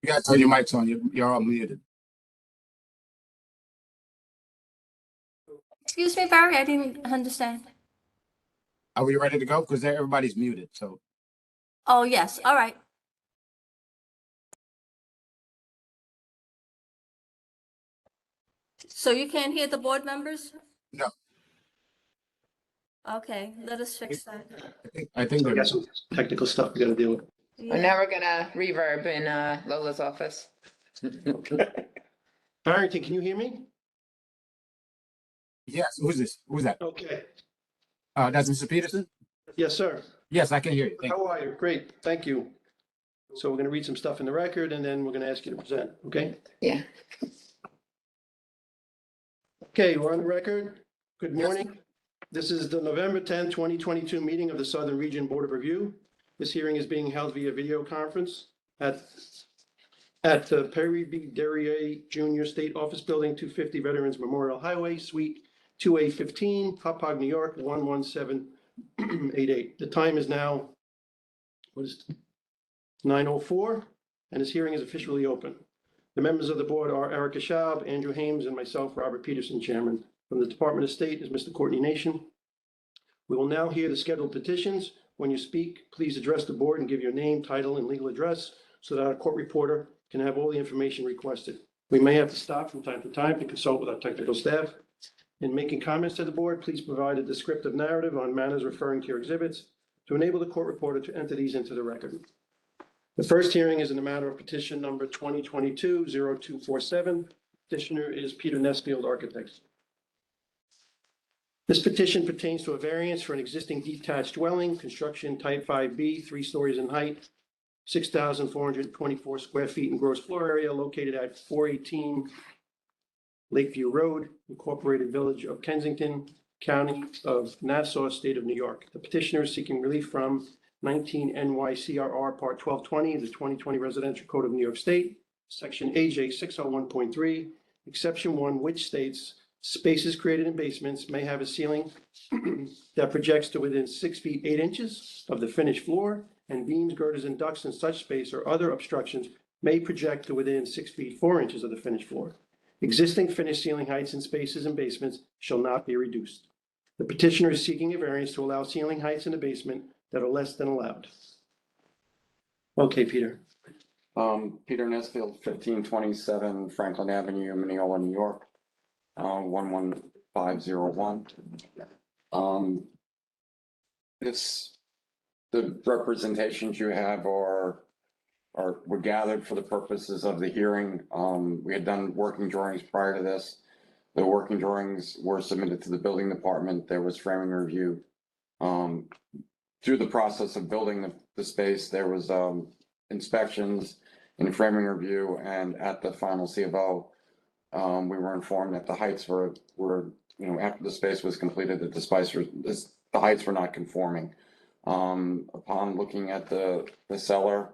You gotta turn your mics on. You're all muted. Excuse me, Barry, I didn't understand. Are we ready to go? Because everybody's muted. So Oh, yes, all right. So you can't hear the board members? no, Okay, let us fix that. I think We they're got some technical stuff we gotta deal with. And now we're gonna reverb in Lola's office. Barrington, can you hear me? yes. Who's this? Who's that? Okay. That's Mr. Peterson. Yes, sir. Yes, I can hear you. Thank you. How are you? Great, thank you. So we're gonna read some stuff in the record and then we're gonna ask you to present, okay? Yeah. Okay, we're on the record. Good Yes. morning. This is the November 10th, 2022 meeting of the Southern Region Board of Review. This hearing is being held via video conference at Perry B. Derrier Junior State Office Building, 250 Veterans Memorial Highway, Suite 2A15, Hauppauge, New York, 11788. The time is now, what is it? 9:04, and this hearing is officially open. The members of the board are Erica Schaub, Andrew Hames, and myself, Robert Peterson, Chairman. From the Department of State is Mr. Courtney Nation. We will now hear the scheduled petitions. When you speak, please address the board and give your name, title, and legal address so that our court reporter can have all the information requested. We may have to stop from time to time to consult with our technical staff. In making comments to the board, please provide a descriptive narrative on matters referring to your exhibits to enable the court reporter to enter these into the record. The first hearing is in the matter of petition number 2022-0247. Petitioner is Peter Nesfield, Architects. This petition pertains to a variance for an existing detached dwelling, construction type 5B, 3 stories in height, 6,424 square feet in gross floor area, located at 418 Lakeview Road, Incorporated Village of Kensington, County of Nassau, State of New York. The petitioner is seeking relief from 19 NYCRR Part 1220, the 2020 Residential Code of New York State, Section AJ 601.3, Exception 1, which states spaces created in basements may have a ceiling that projects to within 6 feet 8 inches of the finished floor, and beams, girders, and ducts in such space or other obstructions may project to within 6 feet 4 inches of the finished floor. Existing finished ceiling heights in spaces and basements shall not be reduced. The petitioner is seeking a variance to allow ceiling heights in the basement that are less than allowed. Okay, Peter. Peter Nesfield, 1527 Franklin Avenue, Mineola, New York, 11501. The representations you have were gathered for the purposes of the hearing. We had done working drawings prior to this. The working drawings were submitted to the building department. There was framing review. Through the process of building the space, there was inspections and framing review, and at the final C of O, we were informed that the heights were after the space was completed, that the heights were not conforming. Upon looking at the cellar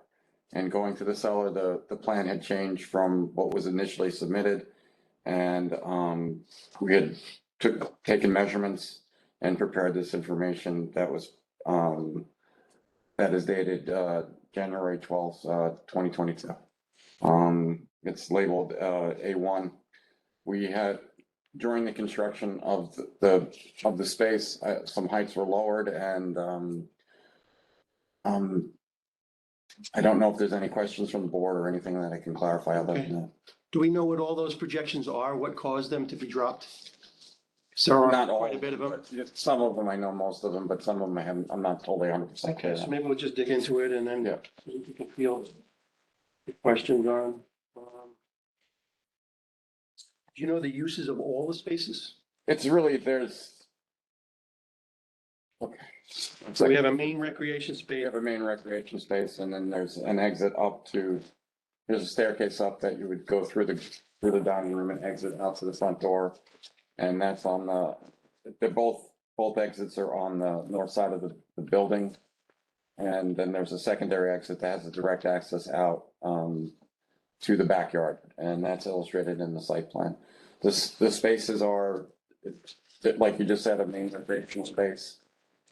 and going to the cellar, the plan had changed from what was initially submitted, and we had taken measurements and prepared this information that is dated January 12th, 2022. It's labeled A1. We had, during the construction of the space, some heights were lowered, and I don't know if there's any questions from the board or anything that I can clarify other than that. Do we know what all those projections are? What caused them to be dropped? So Not all, quite a bit of them. but some of them I know most of them, but some of them I'm not totally 100% Okay, clear so on. maybe we'll just dig into it and then Yeah. you can feel the questions on. Do you know the uses of all the spaces? It's really, there's. Okay. So we have a main recreation We space. have a main recreation space, and then there's an exit up to, there's a staircase up that you would go through the dining room and exit out to the front door. And that's on they're both exits are on the north side of the building. And then there's a secondary exit that has a direct access out to the backyard, and that's illustrated in the site plan. The spaces are, like you just said, a main recreation space.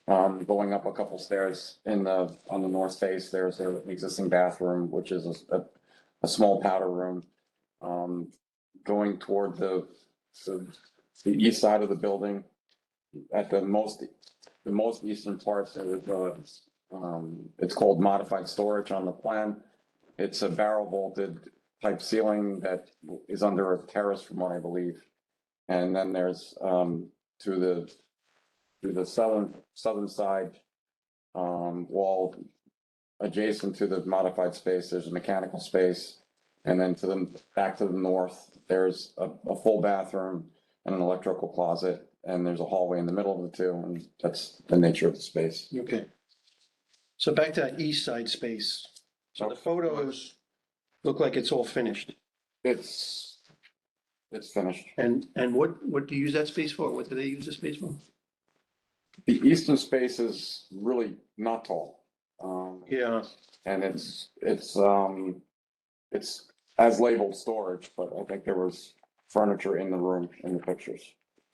Going up a couple stairs on the north face, there's an existing bathroom, which is a small powder room. Going toward the east side of the building, at the most eastern part, there's it's called modified storage on the plan. It's a barrel vaulted type ceiling that is under a terrace from what I believe. And then there's, to the southern side, wall adjacent to the modified space, there's a mechanical space. And then back to the north, there's a full bathroom and an electrical closet, and there's a hallway in the middle of the two, and that's the nature of the space. Okay. So back to that east side space. So the photos look like it's all finished. It's finished. And what do you use that space for? What do they use the space for? The eastern space is really not tall. Yeah, And it's as labeled storage, but I think there was furniture in the room in the pictures.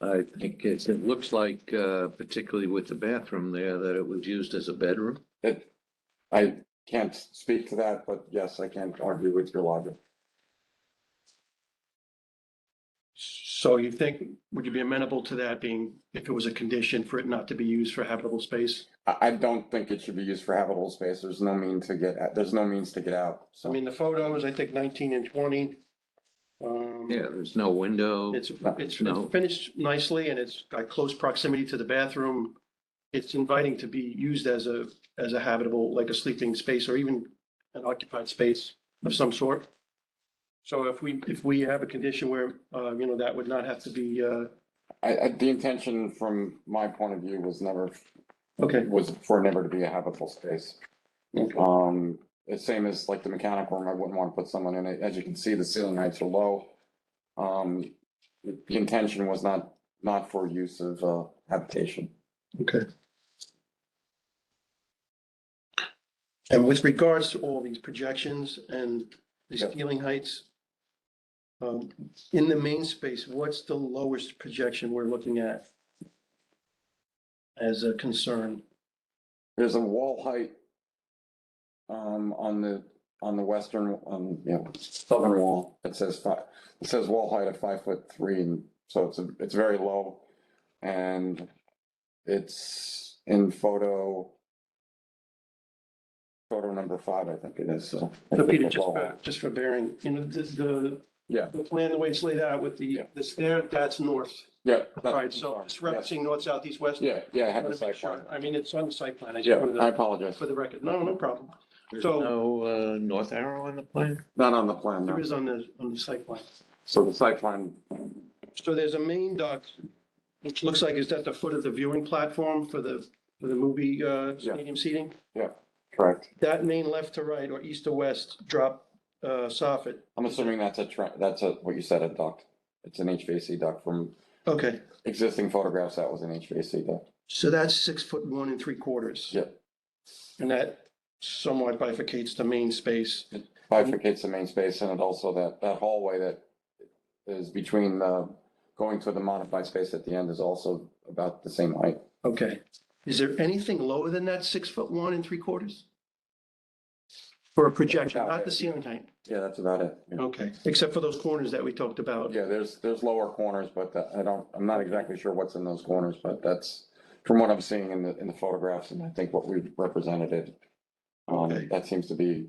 I think it looks like, particularly with the bathroom there, that it was used as a bedroom. I can't speak to that, but yes, I can't argue with your logic. so you think, would you be amenable to that being, if it was a condition for it not to be used for habitable space? I don't think it should be used for habitable space. There's no means to get out. I So mean, the photos, I think 19 and 20. Yeah, there's no window. It's No. finished nicely and it's got close proximity to the bathroom. It's inviting to be used as a habitable, like a sleeping space or even an occupied space of some sort. So if we have a condition where, that would not have to be, the intention from my point of view was okay. for it never to be a habitable space. Okay. It's same as like the mechanical room. I wouldn't want to put someone in it. As you can see, the ceiling heights are low. The intention was not for use of habitation. Okay. And with regards to all these projections and the Yep. ceiling heights, in the main space, what's the lowest projection we're looking at as a concern? There's a wall height on the western, southern wall. It says wall height of 5'3", and so it's very low, and it's in photo number 5, I think it is. So So Peter, just for bearing, yeah, the plan, the way it's laid out with the stair, that's north. yeah. All right, so it's referencing north, south, east, west. Yeah, I had the Wanna site make sure. plan. I mean, it's on the site plan. I just Yeah, wanted I to, apologize. for the record. No problem. There's So- no north arrow on the plan? Not on the plan, There no. is on the site plan. So the site plan, So there's a main duct, which looks like it's at the foot of the viewing platform for the movie stadium seating. correct. That main left to right or east to west drop soffit. I'm assuming that's what you said, a duct. It's an HVAC duct from Okay, existing photographs. That was an HVAC duct. so that's 6'1 3/4. Yep. And that somewhat bifurcates the main space. Bifurcates the main space, and it also that hallway that is between going to the modified space at the end is also about the same height. Okay. Is there anything lower than that 6'1 3/4? For a projection, not the ceiling height? Yeah, that's about it. Yeah. Okay, except for those corners that we talked about. Yeah, there's lower corners, but I'm not exactly sure what's in those corners, but that's from what I'm seeing in the photographs, and I think what we've represented it. Okay. That seems to be,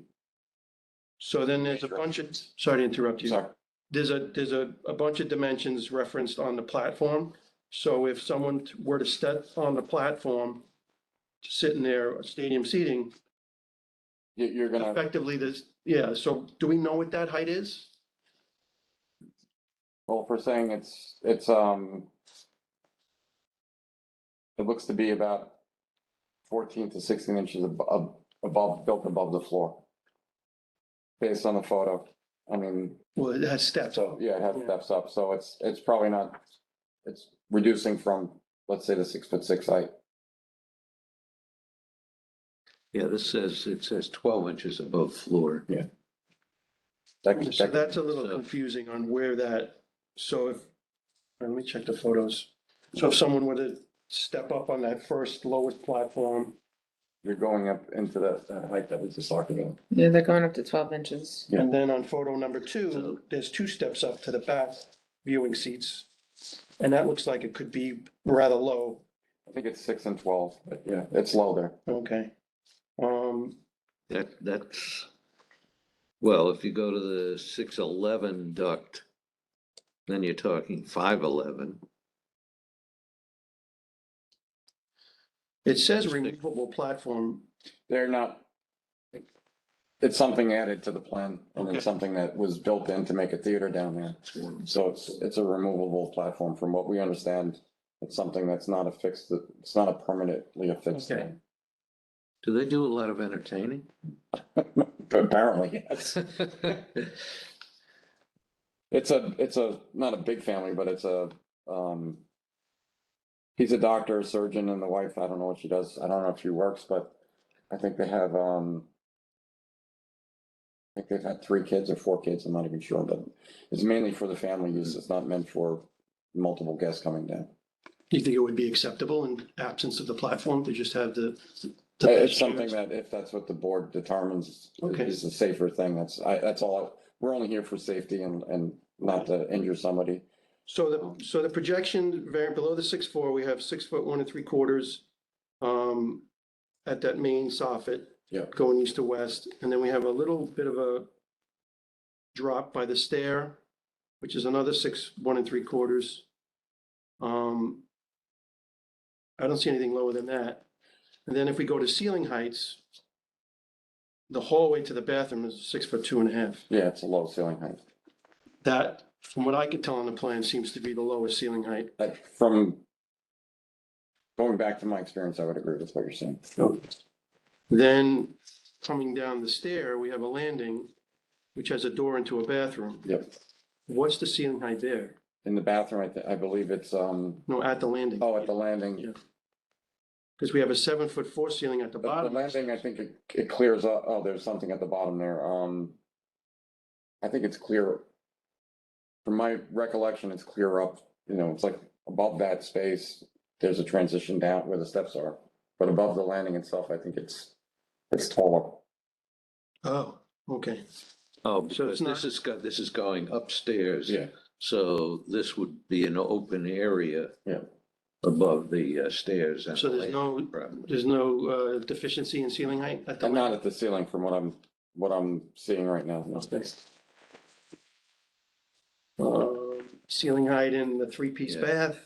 So then there's a bunch of, sorry to interrupt you. sorry, There's a bunch of dimensions referenced on the platform. So if someone were to step on the platform, to sit in their stadium seating, you're gonna, effectively so do we know what that height is? well, if we're saying it looks to be about 14 to 16 inches built above the floor. Based on the photo, I mean, Well, it has steps. so, yeah, it has Yeah. steps up, so it's probably not, it's reducing from, let's say, the 6'6" height. Yeah, it says 12 inches above floor. So that's a little So- confusing on where let me check the photos. So if someone were to step up on that first lowest platform You're going up into that height that we just talked about. Yeah, they're going up to 12 inches. Yeah. And then on photo number two, there's 2 steps up to the back viewing seats. And that looks like it could be rather low. I think it's 6 and 12, but yeah, it's low there. Okay. That's, well, if you go to the 611 duct, then you're talking 511. It says removable platform. They're not, it's something added to the plan, and Okay. it's something that was built in to make a theater down there. So it's a removable platform. From what we understand, it's something that's not a fixed, it's not a permanently affixed Okay. thing. Do they do a lot of entertaining? Apparently, yes. It's a, not a big family, but it's he's a doctor, a surgeon, and the wife, I don't know what she does. I don't know if she works, but I think they have, I think they've had 3 kids or 4 kids, I'm not even sure, but it's mainly for the family use. It's not meant for multiple guests coming down. Do you think it would be acceptable in absence of the platform to just have the? It's something that if that's what the board determines Okay. is a safer thing, that's all, we're only here for safety and not to injure somebody. So the projection below the 6'4", we have 6 foot 1 3/4 at that main soffit. Yeah. Going east to west, and then we have a little bit of a drop by the stair, which is another 6 1 3/4. I don't see anything lower than that. And then if we go to ceiling heights, the hallway to the bathroom is 6 foot 2.5. Yeah, it's a low ceiling height. That, from what I could tell on the plan, seems to be the lowest ceiling height. From going back to my experience, I would agree with what you're saying. Then coming down the stair, we have a landing, which has a door into a bathroom. Yep. What's the ceiling height there? In the bathroom, I believe it's, No, at the landing. oh, at the landing. Yeah. Because we have a 7'4" ceiling at the The bottom. landing, I think it clears up, oh, there's something at the bottom there, I think it's clear. From my recollection, it's clear up, it's like above that space, there's a transition down where the steps are. But above the landing itself, I think it's taller. Oh, okay. Oh, So it's because this is going upstairs. Yeah. So this would be an open area. Yeah. Above the stairs. and So the there's landing. there's no deficiency in ceiling height at the And not landing? at the ceiling from what I'm seeing right now. No. Ceiling height in the 3-piece Yeah. bath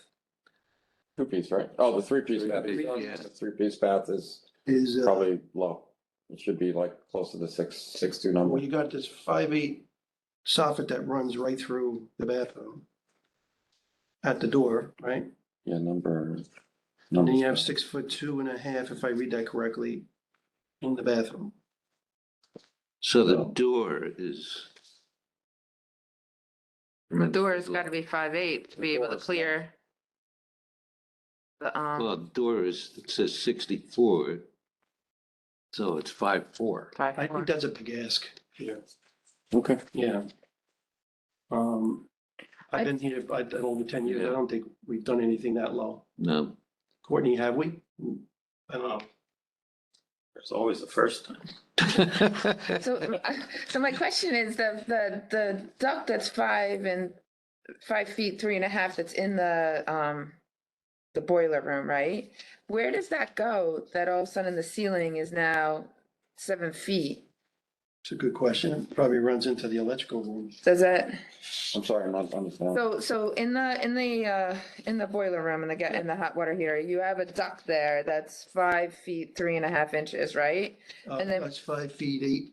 2-piece, right? Oh, the 3-piece bath. Three-piece, yeah. The 3-piece bath is is, probably low. It should be like close to the 6'2" well, number. you got this 5'8" soffit that runs right through the bathroom at the door, right? Yeah, number. And then you have 6 foot 2.5, if I read that correctly, in the bathroom. So the door is. The door's gotta be 5'8" to be able to clear. The, Well, the door is, it says 64. So it's 5'4". 5'4". I think that's a big ask here. Okay. Yeah. I've been here, over 10 years. I don't think we've done anything that low. No. Courtney, have we? I don't know. There's always the first time. So my question is the duct that's 5 feet 3.5 that's in the boiler room, right? Where does that go that all of a sudden the ceiling is now 7 feet? It's a good question. It probably runs into the electrical room. Does that, I'm sorry, I'm not understanding. so in the boiler room in the hot water heater, you have a duct there that's 5 feet 3.5 inches, right? And then- That's 5 feet 8.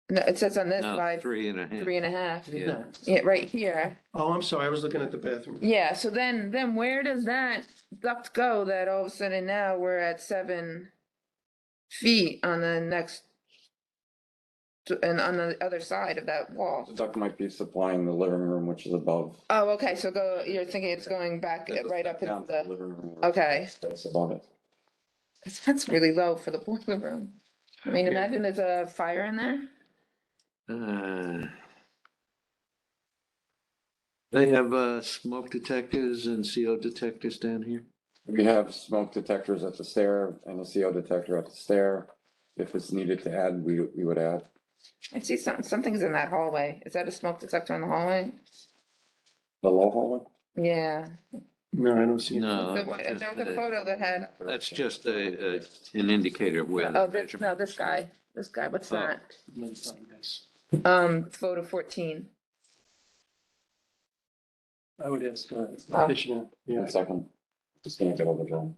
No, it says on this No, 5, 3.5. 3.5. Yeah. Yeah, right here. Oh, I'm sorry. I was looking at the bathroom. Yeah, so then where does that duct go that all of a sudden now we're at 7 feet on the next, and on the other side of that wall? The duct might be supplying the living room, which is above. Oh, okay, so you're thinking it's going back right up Down into to the the, living room. okay. That's above it. That's really low for the boiler room. I mean, imagine there's a fire in there. They have smoke detectors and CO detectors down here. We have smoke detectors at the stair and a CO detector at the stair. If it's needed to add, we would add. I see something's in that hallway. Is that a smoke detector in the hallway? The low hallway? Yeah. No, I don't see it. No, There was a photo that had, that's just an indicator of where. oh, the this, no, this guy, what's Oh. that? Let's find this. Photo 14. I would ask, Oh. petitioner, yeah. 1 second. Just gonna get over there.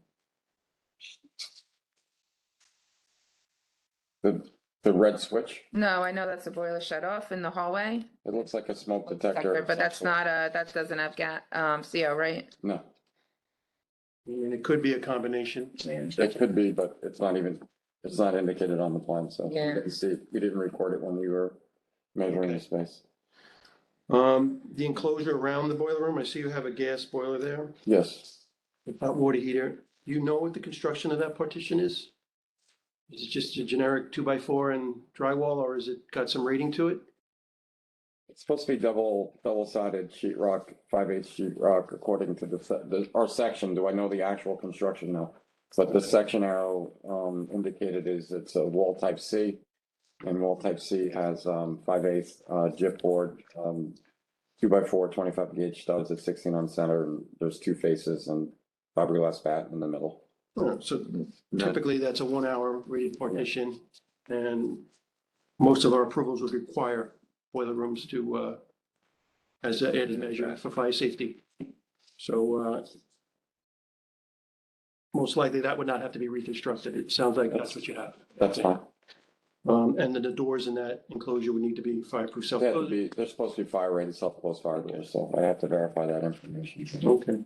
The red switch, No, I know that's a boiler shut off in the hallway. it looks like a smoke detector. But that's not that doesn't have CO, right? No, I mean, it could be a combination. it could be, but it's not indicated on the plan, so. Yeah. We didn't see it. We didn't record it when we were measuring the space. The enclosure around the boiler room, I see you have a gas boiler there, Yes, hot water heater. Do you know what the construction of that partition is? Is it just a generic 2x4 and drywall, or is it got some rating to it? it's supposed to be double-sided sheetrock, 5/8 sheetrock, according to our section. Do I know the actual construction? No. But the section arrow, indicated it's a wall type C. And wall type C has, 5/8, gyp board, 2x4, 25 gauge studs at 16 on center, and there's 2 faces and fiberglass bat in the middle. Oh, so typically that's a 1 hour rated partition, and most of our approvals would require boiler rooms to, as an added measure for fire safety. So, most likely that would not have to be reconstructed. It sounds like that's what you have. That's fine. And then the doors in that enclosure would need to be fireproof, They have to self-closing. they're supposed to be fire rated, self-closed fire doors, so I have to verify that information. Okay,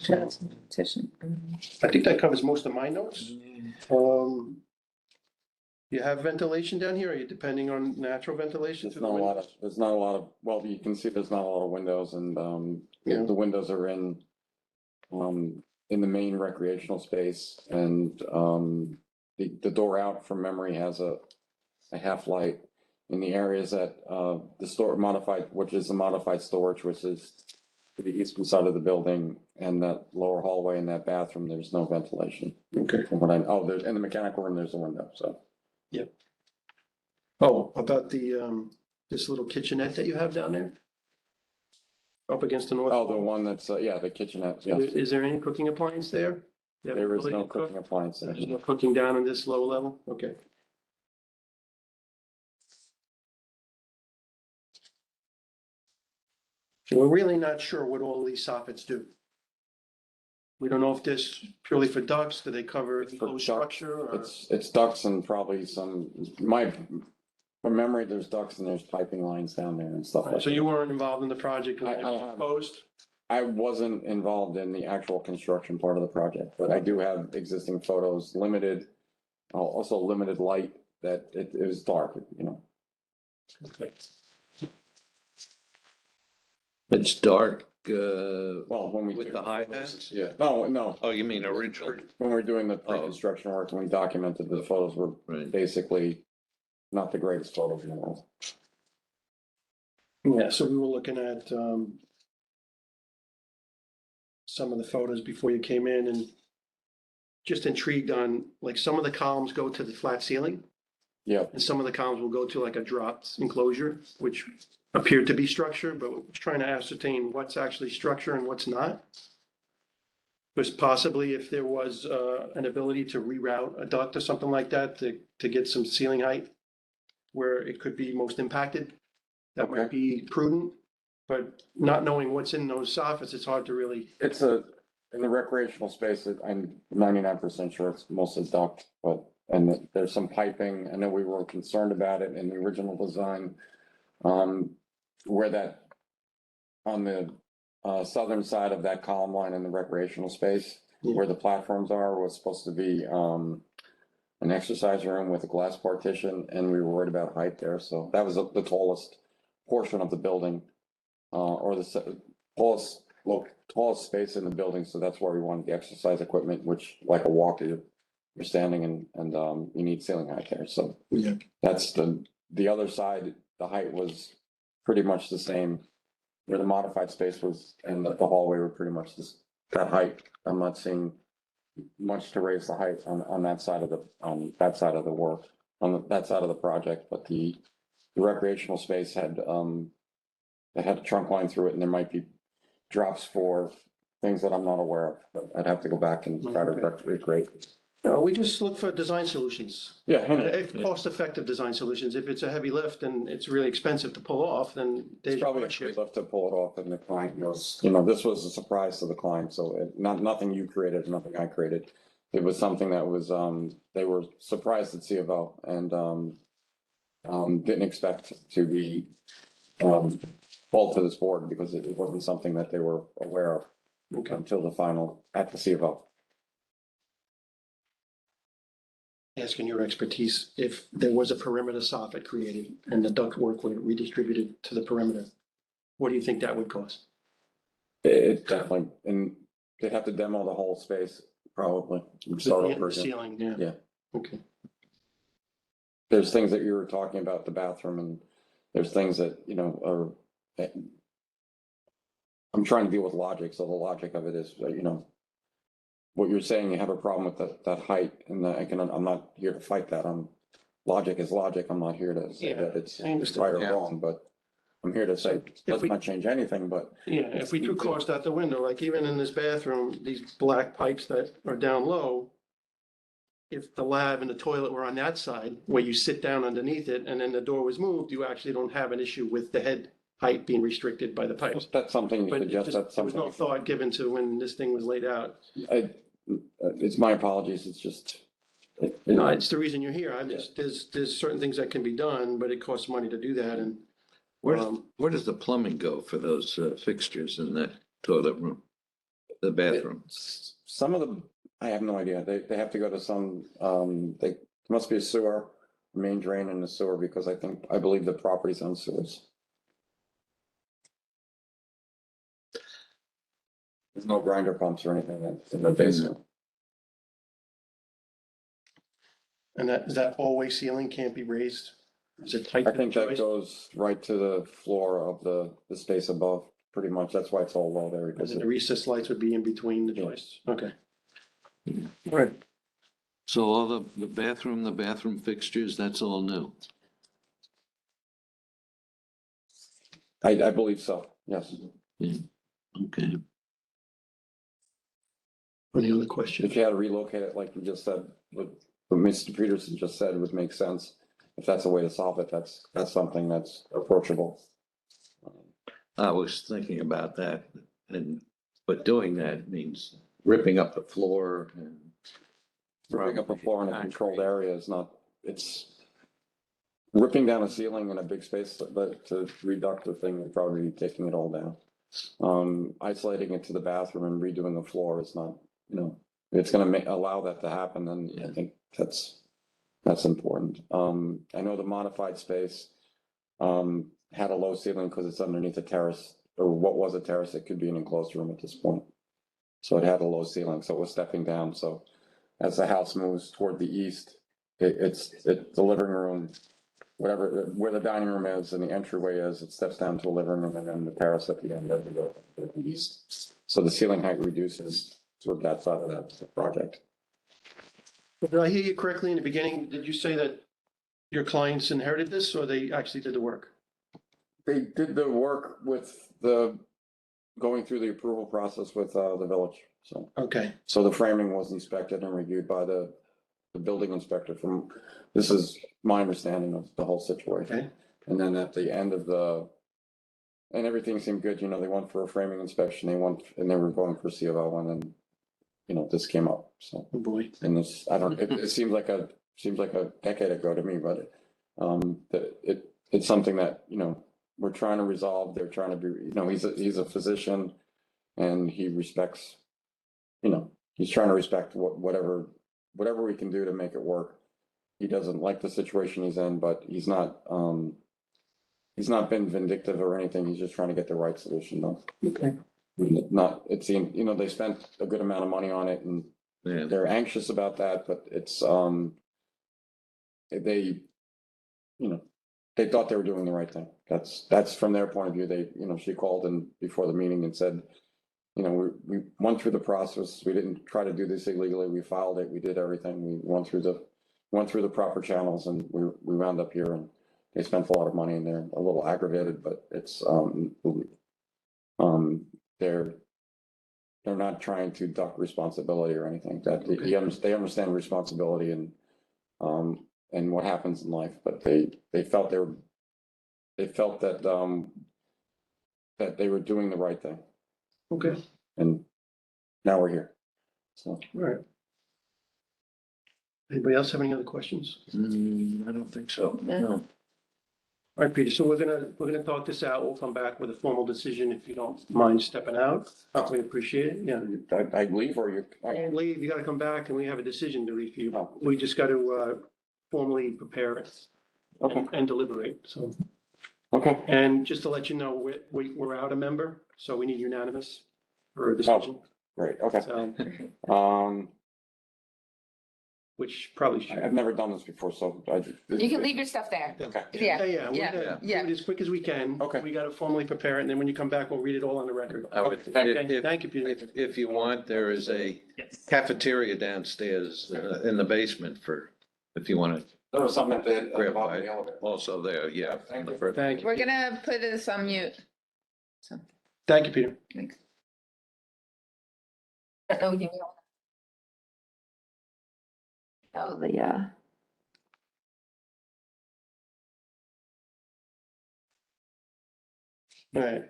Sure, that's a petition. I think that covers most of my notes. You have ventilation down here? Are you depending on natural ventilation? There's through the not a lot windows? of, well, you can see there's not a lot of windows, and, Yeah. the windows are in the main recreational space, and, the door out from memory has a half light in the areas that, the store modified, which is the modified storage, which is to the eastern side of the building, and that lower hallway in that bathroom, there's no ventilation. Okay. From what there's, in the mechanical room, there's a window, so. Oh, about the, this little kitchenette that you have down there? Up against the north. Oh, the wall? one that's, the kitchenette, yes. Is there any cooking appliance there? You have There is ability no to cook? cooking appliance there. There's no cooking down in this low level? Okay. So we're really not sure what all these soffits do. We don't know if this purely for ducts, do they cover the For whole ducts, structure? Or- It's ducts and probably from memory, there's ducts and there's piping lines down there and stuff like So that. you weren't involved in the project when I it was have. proposed? I wasn't involved in the actual construction part of the project, but I do have existing photos, limited, also limited light, that it was dark, Okay. It's dark, Well, when we. with the high hats? Yeah, no, Oh, you mean original, when we were doing the pre-construction work, when we documented, the photos were right? basically not the greatest photos in the world. Yeah, so we were looking at some of the photos before you came in, and just intrigued on, like, some of the columns go to the flat ceiling, Yeah, and some of the columns will go to like a dropped enclosure, which appeared to be structure, but we're trying to ascertain what's actually structure and what's not. Was possibly if there was an ability to reroute a duct or something like that to get some ceiling height where it could be most impacted, that might Okay. be prudent. But not knowing what's in those soffits, it's hard to really, it's in the recreational space, I'm 99% sure it's mostly duct, and there's some piping. I know we were concerned about it in the original design. Where that, on the southern side of that column line in the recreational space, where the platforms are, was supposed to be an exercise room with a glass partition, and we were worried about height there, so that was the tallest portion of the building, or the tallest space in the building, so that's why we wanted the exercise equipment, which, like a walk, you're standing and you need ceiling height there, so. Yeah. That's the other side, the height was pretty much the same, where the modified space was, and the hallway were pretty much that height I'm not seeing much to raise the height on that side of that side of the work, that side of the project, but the recreational space had, that had a trunk line through it, and there might be drops for things that I'm not aware of, but I'd have to go back and try to recreate. No, we just look for design solutions. Yeah, and If cost-effective design solutions. If it's a heavy lift and it's really expensive to pull off, then it's there's probably hardship. left to pull it off, and the client was, this was a surprise to the client, so nothing you created, nothing I created. It was something that was, they were surprised at C of O and, didn't expect to be, called to this board because it wasn't something that they were aware of until the final at the C of O. Asking your expertise, if there was a perimeter soffit created and the ductwork were redistributed to the perimeter, what do you think that would cost? It definitely, and they'd have to demo the whole space, probably. and start over The again. ceiling, yeah. Yeah. Okay. There's things that you were talking about, the bathroom, and there's things that, I'm trying to deal with logic, so the logic of it is, what you're saying, you have a problem with that height, and I'm not here to fight that. Logic is logic. I'm not here to say Yeah, that it's I understand. right or Yeah. wrong, but I'm here to say, let's we- not change anything, but Yeah, if we threw cost out the window, like even in this bathroom, these black pipes that are down low, if the lab and the toilet were on that side, where you sit down underneath it, and then the door was moved, you actually don't have an issue with the head height being restricted by the pipes. that's something you But it suggest, just, that's there was no something. thought given to when this thing was laid out. It's my apologies, it's just. No, it's the reason you're here. There's certain things that can be done, but it costs money to do that, and Where does the plumbing go for those fixtures in that toilet room? The bathroom? Some of them, I have no idea. They have to go to some, they must be a sewer, main drain in the sewer, because I believe the property's on sewers. There's no grinder pumps or anything that's in the basement. and that hallway ceiling can't be raised? Is it tight? I to think the that joist? goes right to the floor of the space above, pretty much. That's why it's all low there, And because then the recessed lights would be in between the joists. Okay. All right. So all the bathroom fixtures, that's all new? I believe so, yes. Okay. Any other questions? If you had to relocate it, like you just said, what Mr. Peterson just said would make sense. If that's a way to solve it, that's something that's approachable. I was thinking about that, but doing that means ripping up the floor and. Ripping up a floor in a controlled area is not, it's ripping down a ceiling in a big space, but to reduct the thing would probably be taking it all down. Isolating it to the bathroom and redoing the floor is not, it's gonna allow that to happen, and I think that's important. I know the modified space, had a low ceiling because it's underneath a terrace, or what was a terrace, it could be an enclosed room at this point. So it had a low ceiling, so it was stepping down, so as the house moves toward the east, it's the living room, where the dining room is and the entryway is, it steps down to a living room, and then the terrace at the end of the east. So the ceiling height reduces toward that side of that project. Did I hear you correctly in the beginning? Did you say that your clients inherited this, or they actually did the work? They did the work with going through the approval process with the village, so. Okay. So the framing was inspected and reviewed by the building inspector this is my understanding of the whole situation. Okay. And then at the end of and everything seemed good, they went for a framing inspection, and they were going for C of O, and then, this came up, so. Oh, boy. And this, it seems like a decade ago to me, but, it's something that, we're trying to resolve. They're trying to be, he's a physician, and he respects, he's trying to respect whatever we can do to make it work. He doesn't like the situation he's in, but he's not been vindictive or anything. He's just trying to get the right solution though. Okay. It seemed, they spent a good amount of money on it, and Yeah. they're anxious about that, but it's, they thought they were doing the right thing. That's from their point of view. She called in before the meeting and said, you know, we went through the process. We didn't try to do this illegally. We filed it. We did everything. We went through the proper channels, and we wound up here, and they spent a lot of money, and they're a little aggravated, but it's, they're not trying to duck responsibility or anything. That they understand responsibility and what happens in life, but they felt that that they were doing the right thing, Okay, and now we're here. So, all right. Anybody else have any other questions? I don't think so. No. All right, Peter, so we're gonna talk this out. We'll come back with a formal decision if you don't mind stepping out. We appreciate it, yeah. I leave, or you? Leave, you gotta come back and we have a decision to leave you. Oh. We just got to formally prepare it Okay. and deliberate, so. Okay. And just to let you know, we're out a member, so we need unanimous for a decision. Great. Okay. So, which probably should. I've never done this before, so You can leave your stuff there. Okay. Yeah, Yeah, we're yeah, gonna do yeah. it as quick as we can. Okay. We gotta formally prepare it, and then when you come back, we'll read it all on the record. I would, Okay, thank you, Peter. if you want, there is a cafeteria downstairs in the basement if you want to, There was something at the Grab bottom of by. the elevator. also there, yeah. Thank you. Thank you. We're gonna put this on mute. So, Thank you, Peter. thanks. Oh, the, All right.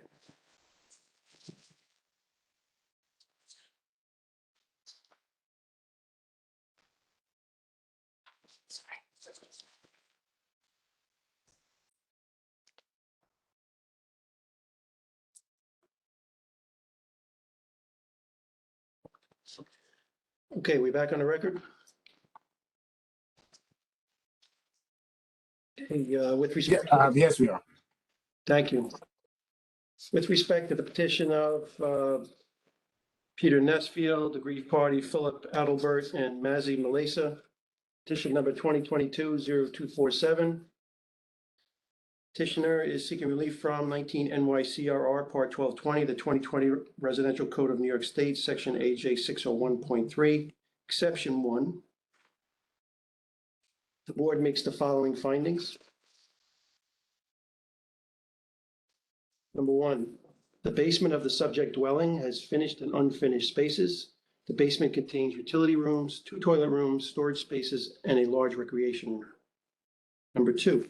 Okay, we back on the record? Hey, with respect. Yes, we are. Thank you. With respect to the petition of Peter Nesfield, the Grief Party, Philip Adelbert, and Mazzy Malesa, petition number 2022-0247. Petitioner is seeking relief from 19 NYCRR Part 1220, the 2020 Residential Code of New York State, Section AJ 601.3, Exception 1. The board makes the following findings. Number one, the basement of the subject dwelling has finished and unfinished spaces. The basement contains utility rooms, 2 toilet rooms, storage spaces, and a large recreation room. Number two,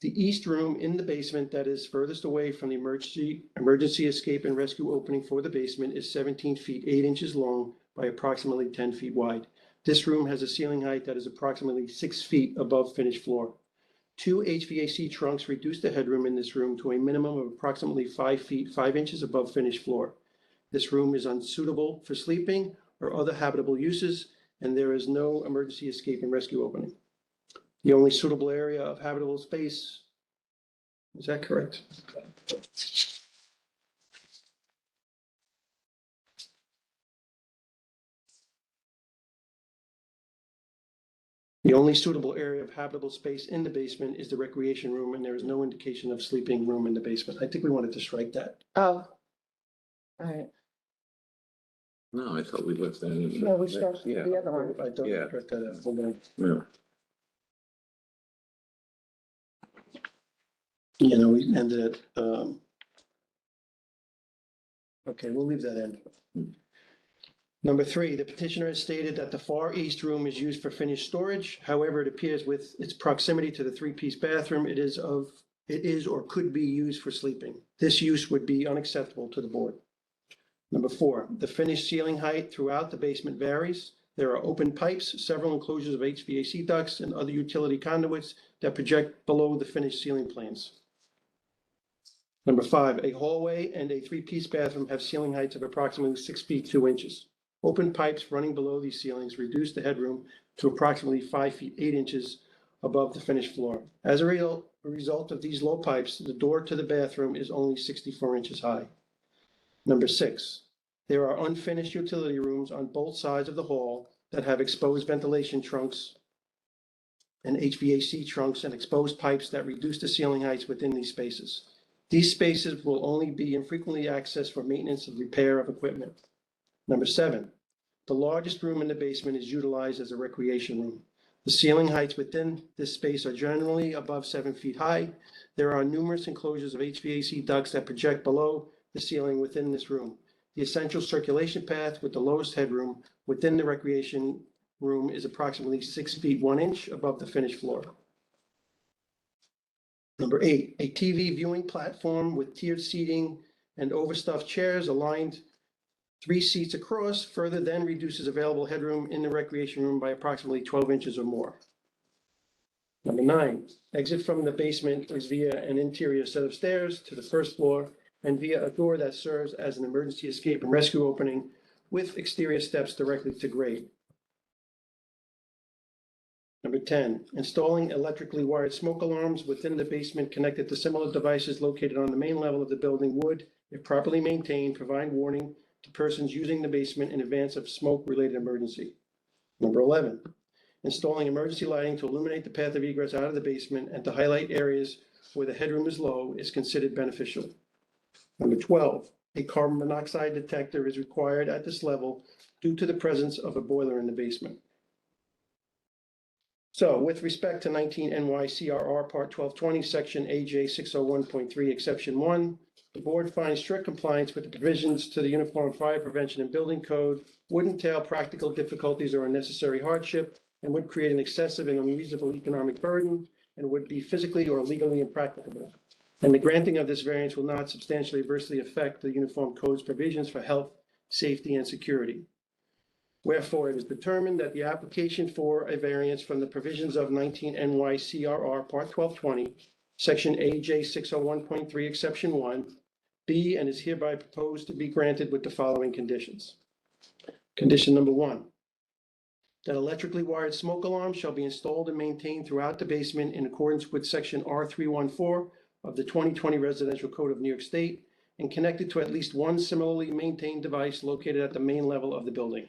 the east room in the basement that is furthest away from the emergency escape and rescue opening for the basement is 17 feet 8 inches long by approximately 10 feet wide. This room has a ceiling height that is approximately 6 feet above finished floor. 2 HVAC trunks reduce the headroom in this room to a minimum of approximately 5 feet 5 inches above finished floor. This room is unsuitable for sleeping or other habitable uses, and there is no emergency escape and rescue opening. The only suitable area of habitable space, is that correct? The only suitable area of habitable space in the basement is the recreation room, and there is no indication of sleeping room in the basement. I think we wanted to strike that. oh. All right. No, I thought we left that in. No, we struck Yeah. the other one. I don't Yeah. regret that. Hold on. Yeah. You know, we ended it, okay, we'll leave that in. Number three, the petitioner has stated that the far east room is used for finished storage. However, it appears with its proximity to the 3-piece bathroom, it is or could be used for sleeping. This use would be unacceptable to the board. Number four, the finished ceiling height throughout the basement varies. There are open pipes, several enclosures of HVAC ducts, and other utility conduits that project below the finished ceiling planes. Number five, a hallway and a 3-piece bathroom have ceiling heights of approximately 6 feet 2 inches. Open pipes running below these ceilings reduce the headroom to approximately 5 feet 8 inches above the finished floor. As a result of these low pipes, the door to the bathroom is only 64 inches high. Number six, there are unfinished utility rooms on both sides of the hall that have exposed ventilation trunks and HVAC trunks and exposed pipes that reduce the ceiling heights within these spaces. These spaces will only be infrequently accessed for maintenance and repair of equipment. Number 7, the largest room in the basement is utilized as a recreation room. The ceiling heights within this space are generally above 7 feet high. There are numerous enclosures of HVAC ducts that project below the ceiling within this room. The essential circulation path with the lowest headroom within the recreation room is approximately 6 feet 1 inch above the finished floor. Number 8, a TV viewing platform with tiered seating and overstuffed chairs aligned 3 seats across further then reduces available headroom in the recreation room by approximately 12 inches or more. Number 9, exit from the basement is via an interior set of stairs to the first floor and via a door that serves as an emergency escape and rescue opening with exterior steps directly to grade. Number 10, installing electrically wired smoke alarms within the basement connected to similar devices located on the main level of the building would, if properly maintained, provide warning to persons using the basement in advance of smoke-related emergency. Number 11, installing emergency lighting to illuminate the path of egress out of the basement and to highlight areas where the headroom is low is considered beneficial. Number 12, a carbon monoxide detector is required at this level due to the presence of a boiler in the basement. So with respect to 19 NYCRR Part 1220, Section AJ 601.3, Exception 1, the board finds strict compliance with the provisions to the Uniform Fire Prevention and Building Code would entail practical difficulties or unnecessary hardship and would create an excessive and unreasonable economic burden and would be physically or legally impracticable. And the granting of this variance will not substantially adversely affect the Uniform Code's provisions for health, safety, and security. Wherefore, it is determined that the application for a variance from the provisions of 19 NYCRR Part 1220, Section AJ 601.3, Exception 1, be and is hereby proposed to be granted with the following conditions. Condition number 1, that electrically wired smoke alarms shall be installed and maintained throughout the basement in accordance with Section R314 of the 2020 Residential Code of New York State and connected to at least one similarly maintained device located at the main level of the building.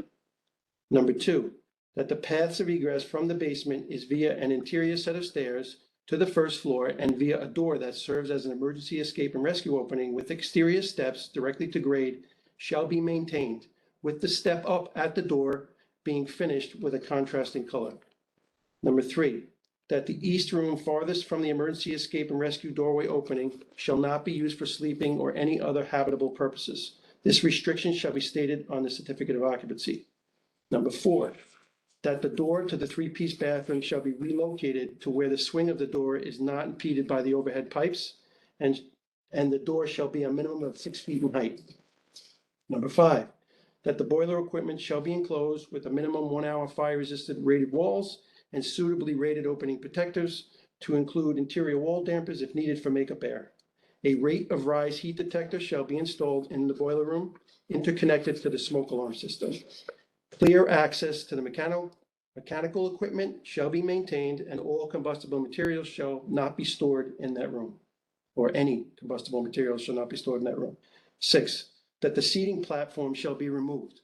Number 2, that the paths of egress from the basement is via an interior set of stairs to the first floor and via a door that serves as an emergency escape and rescue opening with exterior steps directly to grade shall be maintained, with the step up at the door being finished with a contrasting color. Number 3, that the east room farthest from the emergency escape and rescue doorway opening shall not be used for sleeping or any other habitable purposes. This restriction shall be stated on the certificate of occupancy. Number 4, that the door to the 3-piece bathroom shall be relocated to where the swing of the door is not impeded by the overhead pipes, and the door shall be a minimum of 6 feet in height. Number 5, that the boiler equipment shall be enclosed with a minimum 1-hour fire-resistant rated walls and suitably rated opening protectors to include interior wall dampers if needed for makeup air. A rate of rise heat detector shall be installed in the boiler room, interconnected to the smoke alarm system. Clear access to the mechanical equipment shall be maintained, and all combustible materials shall not be stored in that room, or any combustible materials shall not be stored in that room. 6, that the seating platform shall be removed.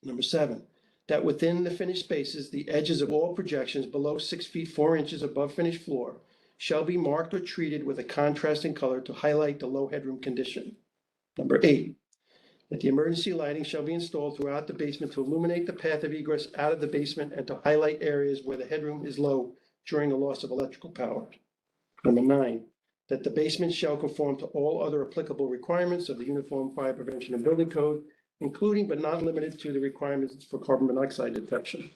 Number 7, that within the finished spaces, the edges of all projections below 6 feet 4 inches above finished floor shall be marked or treated with a contrasting color to highlight the low headroom condition. Number 8, that the emergency lighting shall be installed throughout the basement to illuminate the path of egress out of the basement and to highlight areas where the headroom is low during the loss of electrical power. Number 9, that the basement shall conform to all other applicable requirements of the Uniform Fire Prevention and Building Code, including but not limited to the requirements for carbon monoxide detection.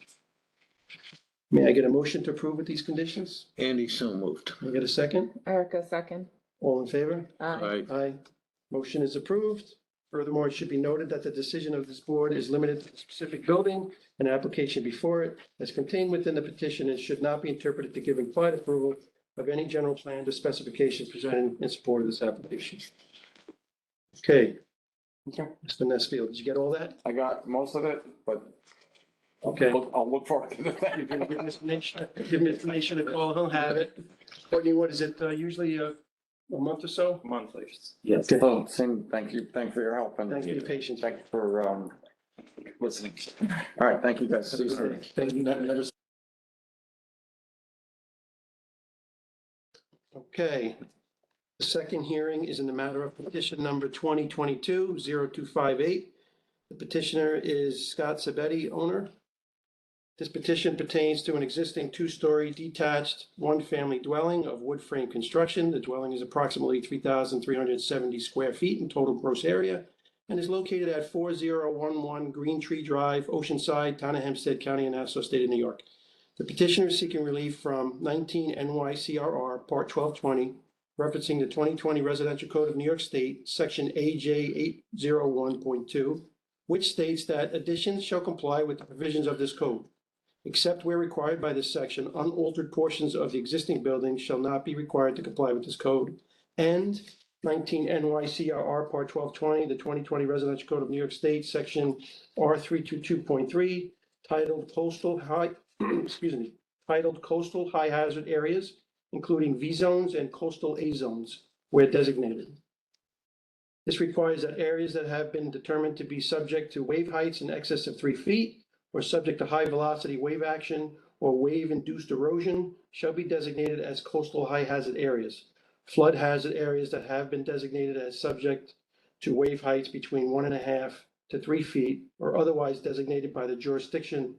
May I get a motion to approve with these conditions? Andy, so moved. May I get a second? Erica, second. All in favor? Aye. Aye. Motion is approved. Furthermore, it should be noted that the decision of this board is limited to the specific building and application before it as contained within the petition and should not be interpreted to give implied approval of any general plan or specifications presented in support of this application. Okay. Mr. Nesfield, did you get all that? I got most of it, but Okay. I'll look forward to the You're gonna give Mr. Nation a call, he'll have it. Courtney, what is it, usually a month or so? Monthly. Yes. Okay. So, thank you for your help and Thank you for your patience. thank you for listening. All right, thank you guys. See you soon. Thank you. Okay. The second hearing is in the matter of petition number 2022-0258. The petitioner is Scott Sabetti, owner. This petition pertains to an existing two-story detached one-family dwelling of wood frame construction. The dwelling is approximately 3,370 square feet in total gross area and is located at 4011 Green Tree Drive, Oceanside, Town of Hempstead, County of Nassau, State of New York. The petitioner is seeking relief from 19 NYCRR Part 1220, referencing the 2020 Residential Code of New York State, Section AJ 801.2, which states that additions shall comply with the provisions of this code. Except where required by this section, unaltered portions of the existing building shall not be required to comply with this code. And 19 NYCRR Part 1220, the 2020 Residential Code of New York State, Section R322.3, titled Coastal High, titled Coastal High Hazard Areas, including V zones and coastal A zones, where designated. This requires that areas that have been determined to be subject to wave heights in excess of 3 feet or subject to high velocity wave action or wave-induced erosion shall be designated as coastal high hazard areas. Flood hazard areas that have been designated as subject to wave heights between 1.5 to 3 feet or otherwise designated by the jurisdiction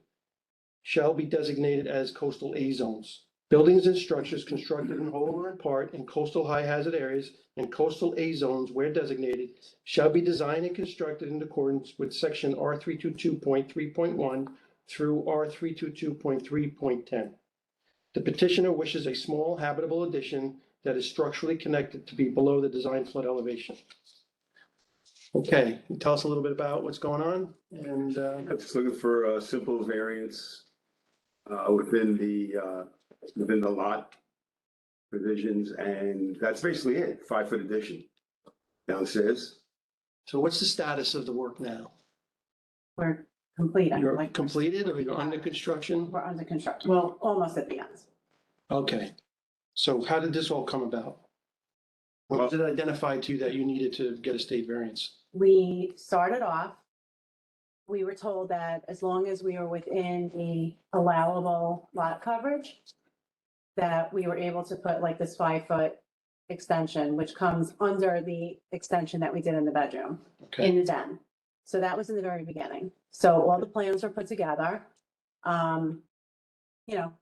shall be designated as coastal A zones. Buildings and structures constructed in whole or in part in coastal high hazard areas and coastal A zones where designated shall be designed and constructed in accordance with section R322.3.1 through R322.3.10. The petitioner wishes a small habitable addition that is structurally connected to be below the design flood elevation. Okay, tell us a little bit about what's going on and I'm just looking for a simple variance within the lot provisions, and that's basically it, 5-foot addition downstairs. so what's the status of the work now? We're complete. You're completed or you're under construction? We're under construction. Well, almost at the end. Okay, so how did this all come about? What was it identified to you that you needed to get a state variance? We started off, we were told that as long as we were within the allowable lot coverage, that we were able to put like this 5-foot extension, which comes under the extension that we did in the bedroom, Okay, in the den. So that was in the very beginning. So all the plans were put together.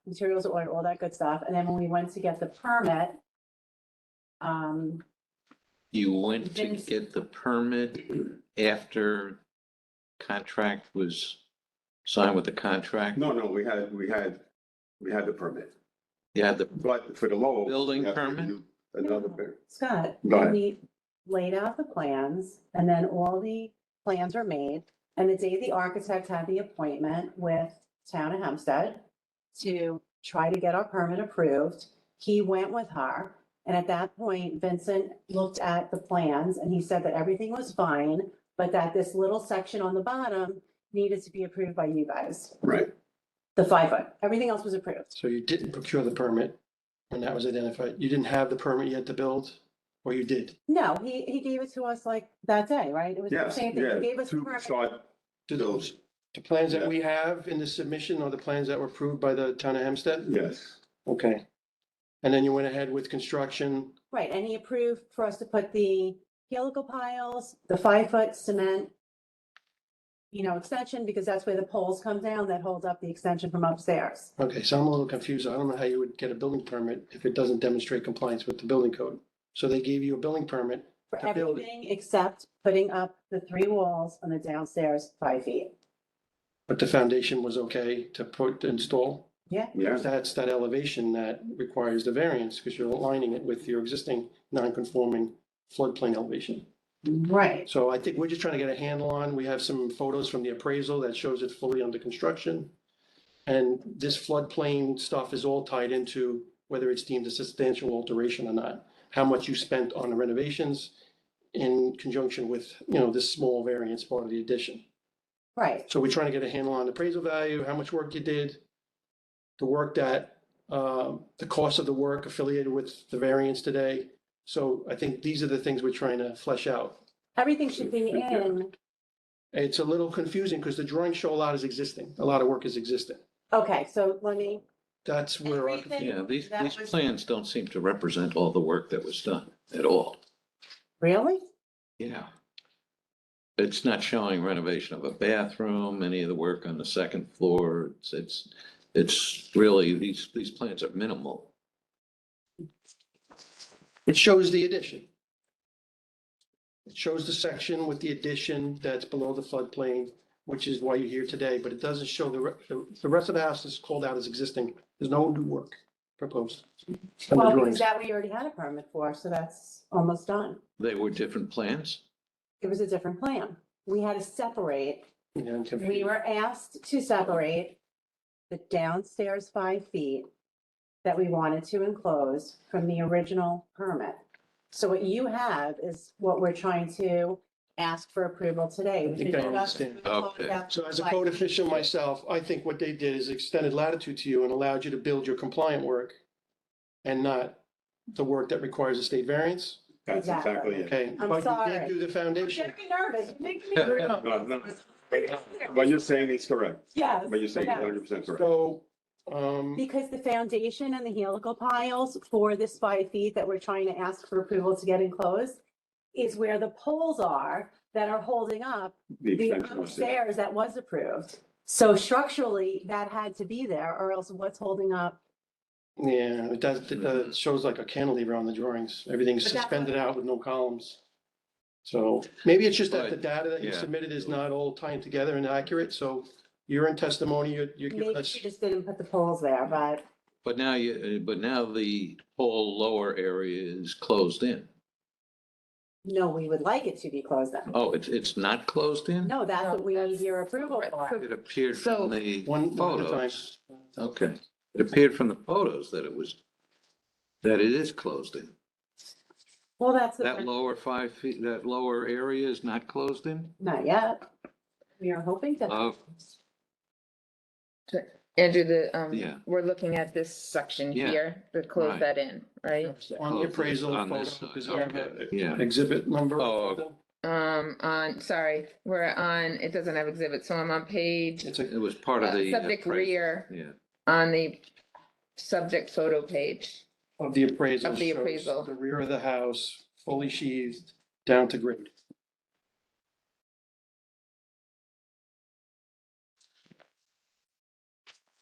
Materials are ordered, all that good stuff. And then when we went to get the permit, You went to Vince- get the permit after contract was signed with the contract? No, we had the permit, You had the, but for the lower. Building we have to permit? do Another bit. Scott, Go ahead. we laid out the plans and then all the plans were made. And the day the architect had the appointment with Town of Hempstead to try to get our permit approved, he went with her. And at that point, Vincent looked at the plans and he said that everything was fine, but that this little section on the bottom needed to be approved by you guys. Right. The 5-foot, everything else was approved. so you didn't procure the permit and that was identified. You didn't have the permit yet to build, or you did? No, he gave it to us like that day, right? It was the Yes, same thing. yeah, He gave us the to permit. start Do building. those, the plans that we have in the submission are the plans that were approved by the Town of Hempstead? Yes, Okay. And then you went ahead with construction. Right, and he approved for us to put the helical piles, the 5-foot cement, extension, because that's where the poles come down that hold up the extension from upstairs. Okay, so I'm a little confused. I don't know how you would get a building permit if it doesn't demonstrate compliance with the building code. So they gave you a building permit For to build it. everything except putting up the 3 walls on the downstairs 5 feet. But the foundation was okay to install? yeah, Because that's that elevation that requires the variance, because you're aligning it with your existing non-conforming floodplain elevation. Right. So I think we're just trying to get a handle on, we have some photos from the appraisal that shows it's fully under construction. And this floodplain stuff is all tied into whether it's deemed a substantial alteration or not. How much you spent on the renovations in conjunction with, this small variance part of the addition. Right. So we're trying to get a handle on appraisal value, how much work you did, the work that, the cost of the work affiliated with the variance today. So I think these are the things we're trying to flesh out. Everything should be in. It's a little confusing because the drawings show a lot is existing, a lot of work is existing. Okay, so let me That's where, our- Everything Yeah, these that was- plans don't seem to represent all the work that was done at all. Really? Yeah. It's not showing renovation of a bathroom, any of the work on the second floor. It's really, these plans are minimal. it shows the addition. It shows the section with the addition that's below the floodplain, which is why you're here today, but it doesn't show the rest of the house is called out as existing. There's no new work proposed. on the Well, because drawings. that we already had a permit for, so that's almost done. They were different plans? It was a different plan. We had to separate. Yeah, I'm We confused. were asked to separate the downstairs 5 feet that we wanted to enclose from the original permit. So what you have is what we're trying to ask for approval today. I think I understand. Okay. So as a code official myself, I think what they did is extended latitude to you and allowed you to build your compliant work and not the work that requires a state variance. That's exactly it. Okay, I'm but you sorry. did do the foundation. Get me nervous, make me No, no. But you're saying it's correct, Yes. but you're saying yes. 100% correct. So, Because the foundation and the helical piles for this 5 feet that we're trying to ask for approval to get enclosed is where the poles are that are holding up The the extension was there. upstairs that was approved. So structurally, that had to be there, or else what's holding up? yeah, it shows like a cantilever on the drawings. Everything's But that's suspended out with no columns. So maybe it's just that the But, data that you yeah. submitted is not all tying together and accurate, so you're in testimony, you're giving Maybe us. she just didn't put the poles there, but But now the whole lower area is closed in. no, we would like it to be closed then. Oh, it's not closed in? No, that's No, what we need that's- your approval for. It appeared So- from the One at a time. photos. Okay. It appeared from the photos that it is closed in. Well, that's That the, lower 5 feet, that lower area is not closed in? not yet. We are hoping to. Oh, Andrew, Yeah. we're looking at this section Yeah. here, to close Right. that in, right? On the appraisal On photo, this side, because you have okay, a yeah. exhibit number. Oh, Sorry, we're on, it doesn't have exhibit, so I'm on page, It's a, It was part of the. subject appraisal. rear, Yeah. on the subject photo page. of the appraisal. Of the shows appraisal. The rear of the house, fully sheathed, down to grade.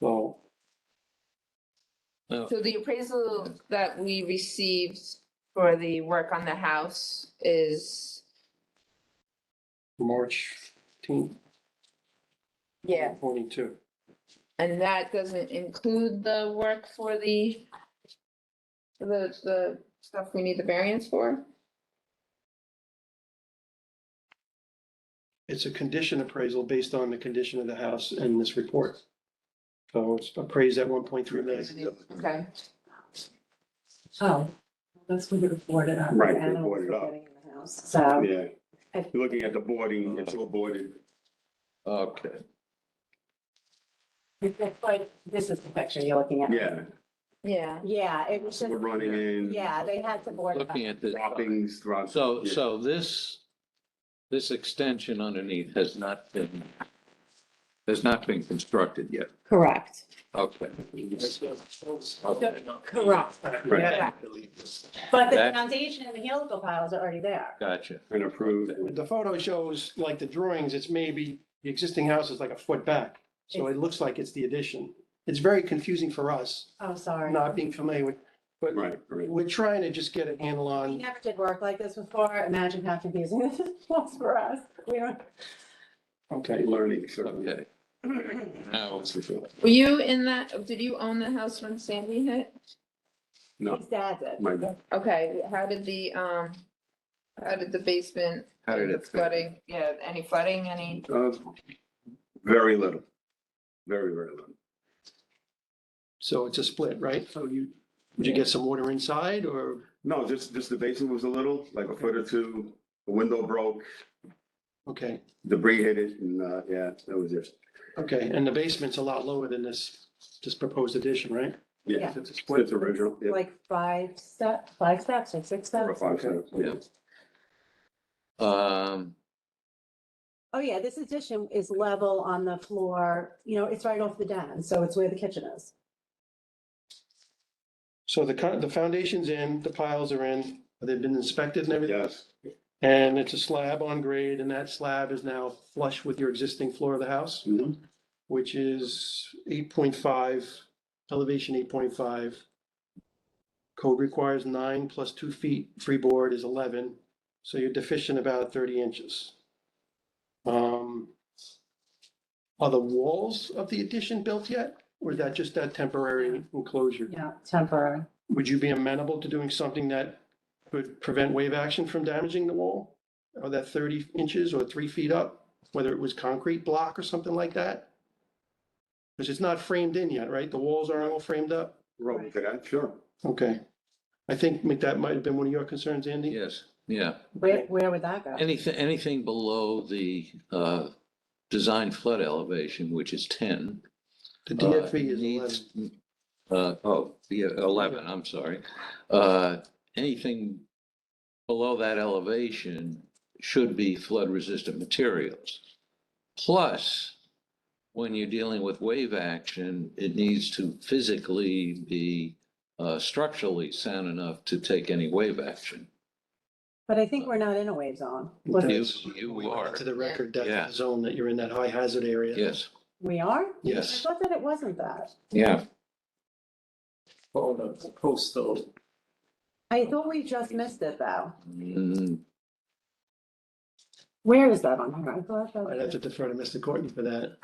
So, Oh, So the appraisal that we received for the work on the house is, March 18th, yeah, 22. and that doesn't include the work for the stuff we need the variance for? It's a condition appraisal based on the condition of the house in this report. So it's appraised at 1.3 million. Okay, Oh, that's when we boarded up. Right, The they animals boarded were up. getting in the house. So Yeah, you're looking at the boarding, it's all boarded. okay. it's like, this is the picture you're looking at. Yeah, yeah, Yeah, it was just, we're running in. yeah, they had to board it up. Looking at this. Droppings throughout. So, yeah. so this extension underneath has not been constructed yet. Correct. Okay. Correct. Right, But the That- foundation and the helical piles are already there. Gotcha. and approved. The photo shows, like the drawings, it's maybe, the existing house is like a foot back. So it looks like it's the addition. It's very confusing for us, Oh, sorry. not being familiar with, but Right, right. we're trying to just get a handle We on. never did work like this before. Imagine how confusing this was for us. We don't. Okay. Learning, certainly. Okay. Now, were you in that, did you own the house when Sandy hit? No, His dad did. my bad. Okay, how did the basement? How did the it fit? flooding, yeah, any flooding, any? Very little, very, very little. So it's a split, right? So would you get some water inside or? No, just the basement was a little, like a foot or two, the window broke, Okay, debris hit it, and, yeah, that was it. okay. And the basement's a lot lower than this proposed addition, right? Yeah, Yeah. It's a split. it's original, yeah. Like 5 steps or 6 Four or steps. 5 steps, yeah. Oh, yeah, this addition is level on the floor, it's right off the den, so it's where the kitchen is. So the foundation's in, the piles are in, they've been inspected and everything? Yes. And it's a slab on grade, and that slab is now flush with your existing floor of the house, Mhm. which is 8.5, elevation 8.5. Code requires 9 plus 2 feet, freeboard is 11, so you're deficient about 30 inches. Are the walls of the addition built yet, or is that just that temporary enclosure? Yeah, temporary. Would you be amenable to doing something that could prevent wave action from damaging the wall? Or that 30 inches or 3 feet up, whether it was concrete block or something like that? Because it's not framed in yet, right? The walls aren't all framed up? We're open to that, sure. Okay. I think that might have been one of your concerns, Andy? Yes, yeah. Where would that go? Anything below the design flood elevation, which is 10. The DFE is 11. needs, yeah, 11, I'm sorry. Anything below that elevation should be flood resistant materials. Plus, when you're dealing with wave action, it needs to physically be structurally sound enough to take any wave action. But I think we're not in a wave zone. You are. To the record, that's Yeah. the zone that you're in, that high hazard area. Yes, We are? Yes. I thought that it wasn't that. yeah. Oh, the coastal, I thought we just missed it though. Mm, Where is that on here? I thought I'd have to that. defer to Mr. Courtney for that.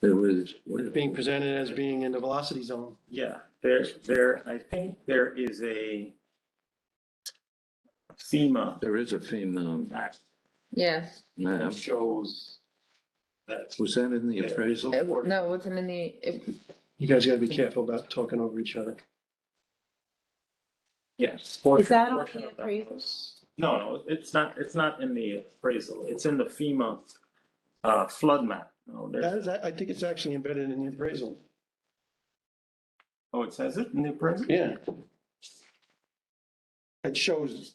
It was. It's being presented as being in the velocity zone. yeah, I think there is a FEMA There is a FEMA map Yeah, map. that shows that. Was that in the appraisal? no, it wasn't in the, You guys gotta be careful about talking over each other. Yes. Is that on portion the of that appraisal? was- No, it's not in the appraisal. It's in the FEMA flood map. No, there's, I think it's actually embedded in the appraisal. oh, it says it in the appraisal? Yeah. It shows,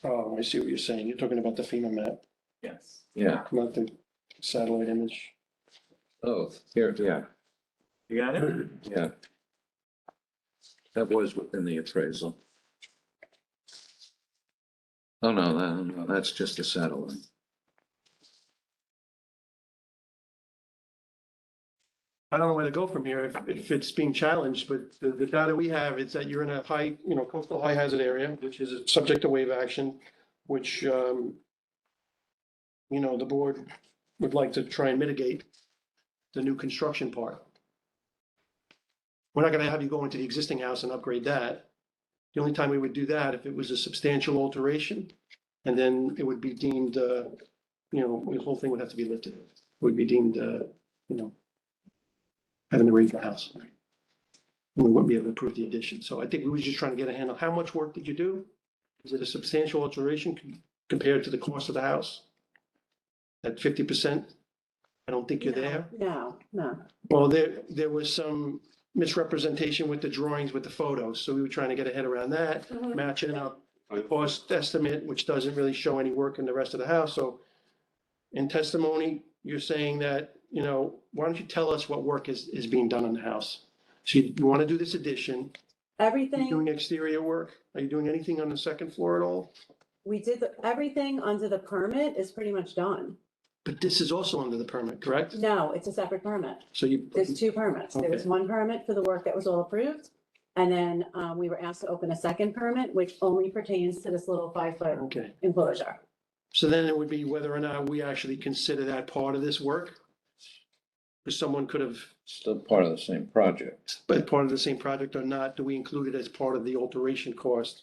oh, I see what you're saying. You're talking about the FEMA map, Yes. Yeah. not the satellite image. Oh, here, yeah, You got it? yeah. That was within the appraisal. Oh, no, that's just a satellite. I don't know where to go from here if it's being challenged, but the data we have is that you're in a high, coastal high hazard area, which is subject to wave action, which, the board would like to try and mitigate the new construction part. We're not gonna have you go into the existing house and upgrade that. The only time we would do that if it was a substantial alteration, and then it would be deemed, the whole thing would have to be lifted. It would be deemed, having to raise the house. We wouldn't be able to approve the addition. So I think we were just trying to get a handle. How much work did you do? Is it a substantial alteration compared to the cost of the house? At 50%? I don't think you're there. No. Well, there was some misrepresentation with the drawings with the photos. So we were trying to get a head around that, Mhm. matching up a cost estimate, which doesn't really show any work in the rest of the house. So in testimony, you're saying that, why don't you tell us what work is being done on the house? So you want to do this addition, you're Everything, doing exterior work? Are you doing anything on the second floor at all? we did, everything under the permit is pretty much done. But this is also under the permit, correct? No, it's a separate permit. So There's two permits. There was Okay. one permit for the work that was all approved. And then we were asked to open a second permit, which only pertains to this little 5-foot okay. enclosure. So then it would be whether or not we actually consider that part of this work? Because someone could have, Still part of the same project. been part of the same project or not, do we include it as part of the alteration cost?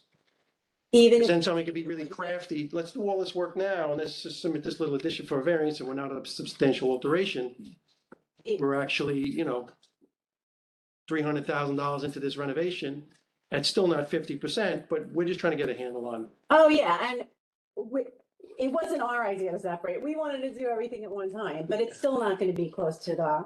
Even Because if, then somebody could be really crafty, let's do all this work now, and let's just submit this little addition for a variance, and we're not a substantial alteration. It- We're actually, $300,000 into this renovation, it's still not 50%, but we're just trying to get a handle on. oh yeah, and it wasn't our idea to separate. We wanted to do everything at one time, but it's still not going to be close to the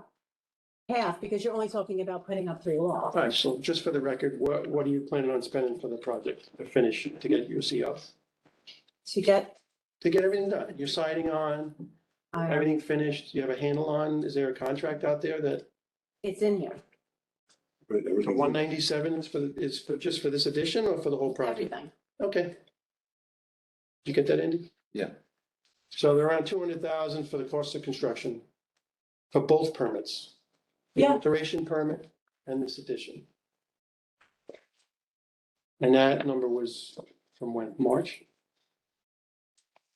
half because you're only talking about putting up 3 walls. All right, so just for the record, what are you planning on spending for the project, to finish, to get your CO? To get, To get everything done, your siding on, everything finished, you have a handle on, is there a contract out there that, it's in here. But So everything's- 197 is for just for this addition or for the whole project? Everything. Okay. Did you get that, Andy? Yeah. So they're around 200,000 for the cost of construction for both permits. The Yeah. alteration permit and this addition. And that number was from when? March?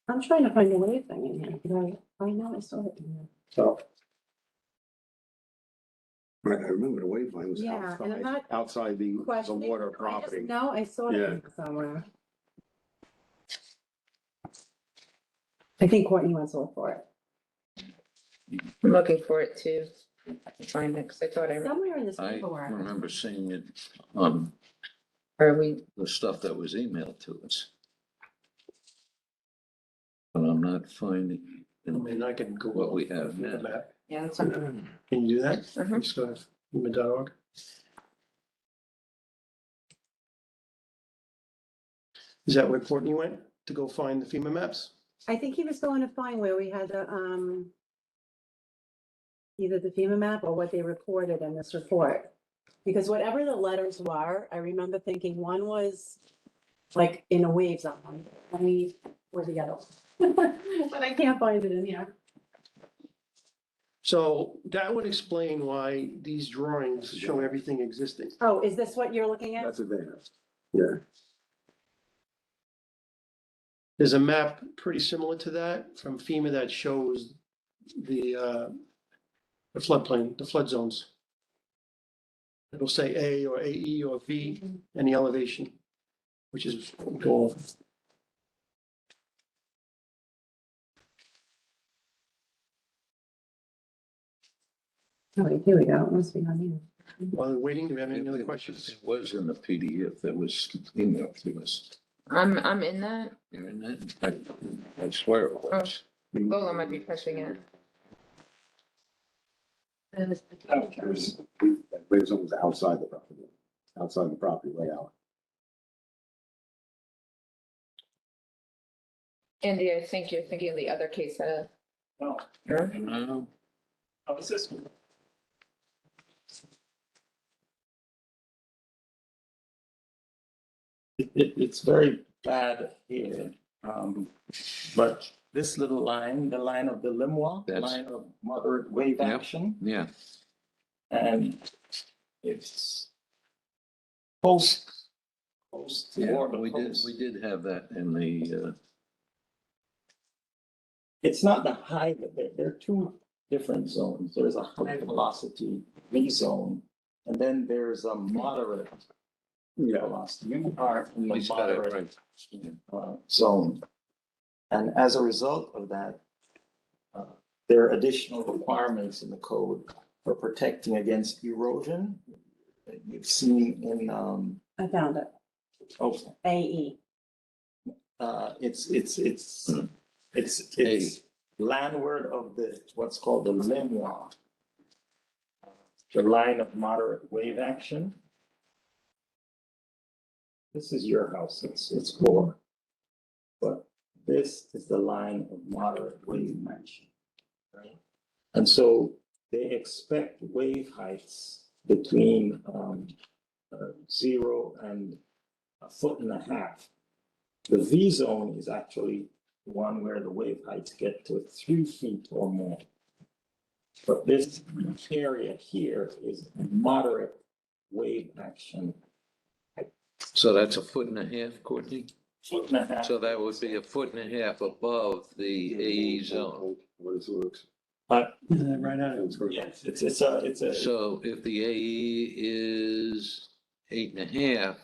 I'm trying to find the wave thing in here, because I know I saw it in here. So, Right, I remember the wave line was Yeah, and I'm outside, not outside the questioning. water I just property. know I saw it Yeah. in somewhere. I think Courtney wants to look for it. I'm looking for it too. I can find it, because I thought I, Somewhere in this I paperwork. remember seeing it on or we, the stuff that was emailed to us. But I'm not finding I mean, I can go. what we have now. yeah, that's what- Can you do that? Mhm. Just go to FEMA.org. Is that where Courtney went to go find the FEMA maps? I think he was going to find where we had the, either the FEMA map or what they reported in this report. Because whatever the letters were, I remember thinking one was like in a wave zone, and we were the other. But I can't find it in here. So that would explain why these drawings show everything existing. Oh, is this what you're looking at? That's advanced. Yeah. There's a map pretty similar to that from FEMA that shows the floodplain, the flood zones. It'll say A or AE or V and the elevation, which is goal. Oh, wait, here we go. It must be on here. While we're waiting, do we have any other questions? It was in the PDF that was emailed to us. I'm in that. You're in that? I swear it was. Lola might be pushing it. That wave zone was outside the property layout. Andy, I think you're thinking of the other case, No, No, oh, it's this one. It's very bad here, but this little line, the line of the Limois, That's- line of moderate wave Yep. action, yeah, and it's post yeah, toward the we did, coast. we did have that in the, It's not the high, there are two different zones. There's a high velocity V zone, and then there's a moderate velocity. You are in the he's got it moderate right. zone. And as a result of that, there are additional requirements in the code for protecting against erosion. That you've seen in, I found it. okay, AE. it's landward of the, what's called the Limois. The line of moderate wave action. This is your house, it's core. But this is the line of moderate wave action. Right? And so they expect wave heights between 0 and 1.5 feet. The V zone is actually the one where the wave heights get to 3 feet or more. But this area here is moderate wave action. So that's 1.5 feet, Courtney? 1.5 feet. So that would be 1.5 feet above the AE zone. What is looks? But Isn't that right out? yes, it's a, So if the AE is 8.5,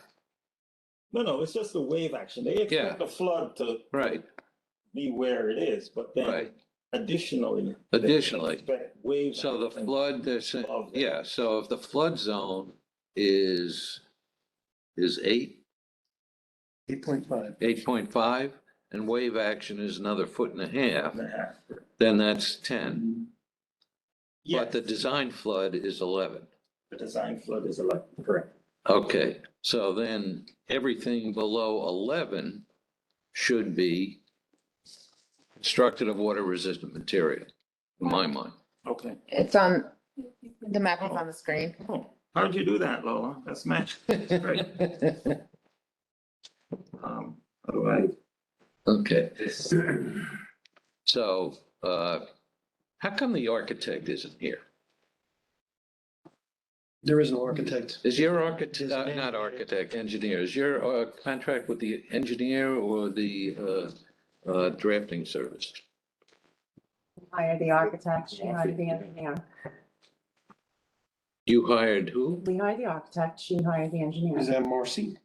no, it's just the wave action. They expect the flood to right, be where it is, but then right. additionally. they Additionally, expect wave so the action flood, above that. yeah, so if the flood zone is 8, 8.5. 8.5, and wave action is another 1.5 feet, 1.5 feet. then that's 10. Yes, But the design flood is 11. the design flood is 11, correct. Okay, so then everything below 11 should be constructed of water resistant material, in my mind. Okay. It's on, the map is on the screen. Oh, How did you do that, Lola? That's magic. That's great. How do I? Okay, so, how come the architect isn't here? There is no architect. Is your architect, There's an not engineer. architect, engineer, is your contract with the engineer or the drafting service? Hire the architect, she hired the engineer. You hired who? We hired the architect, she hired the engineer. Is that Marcy?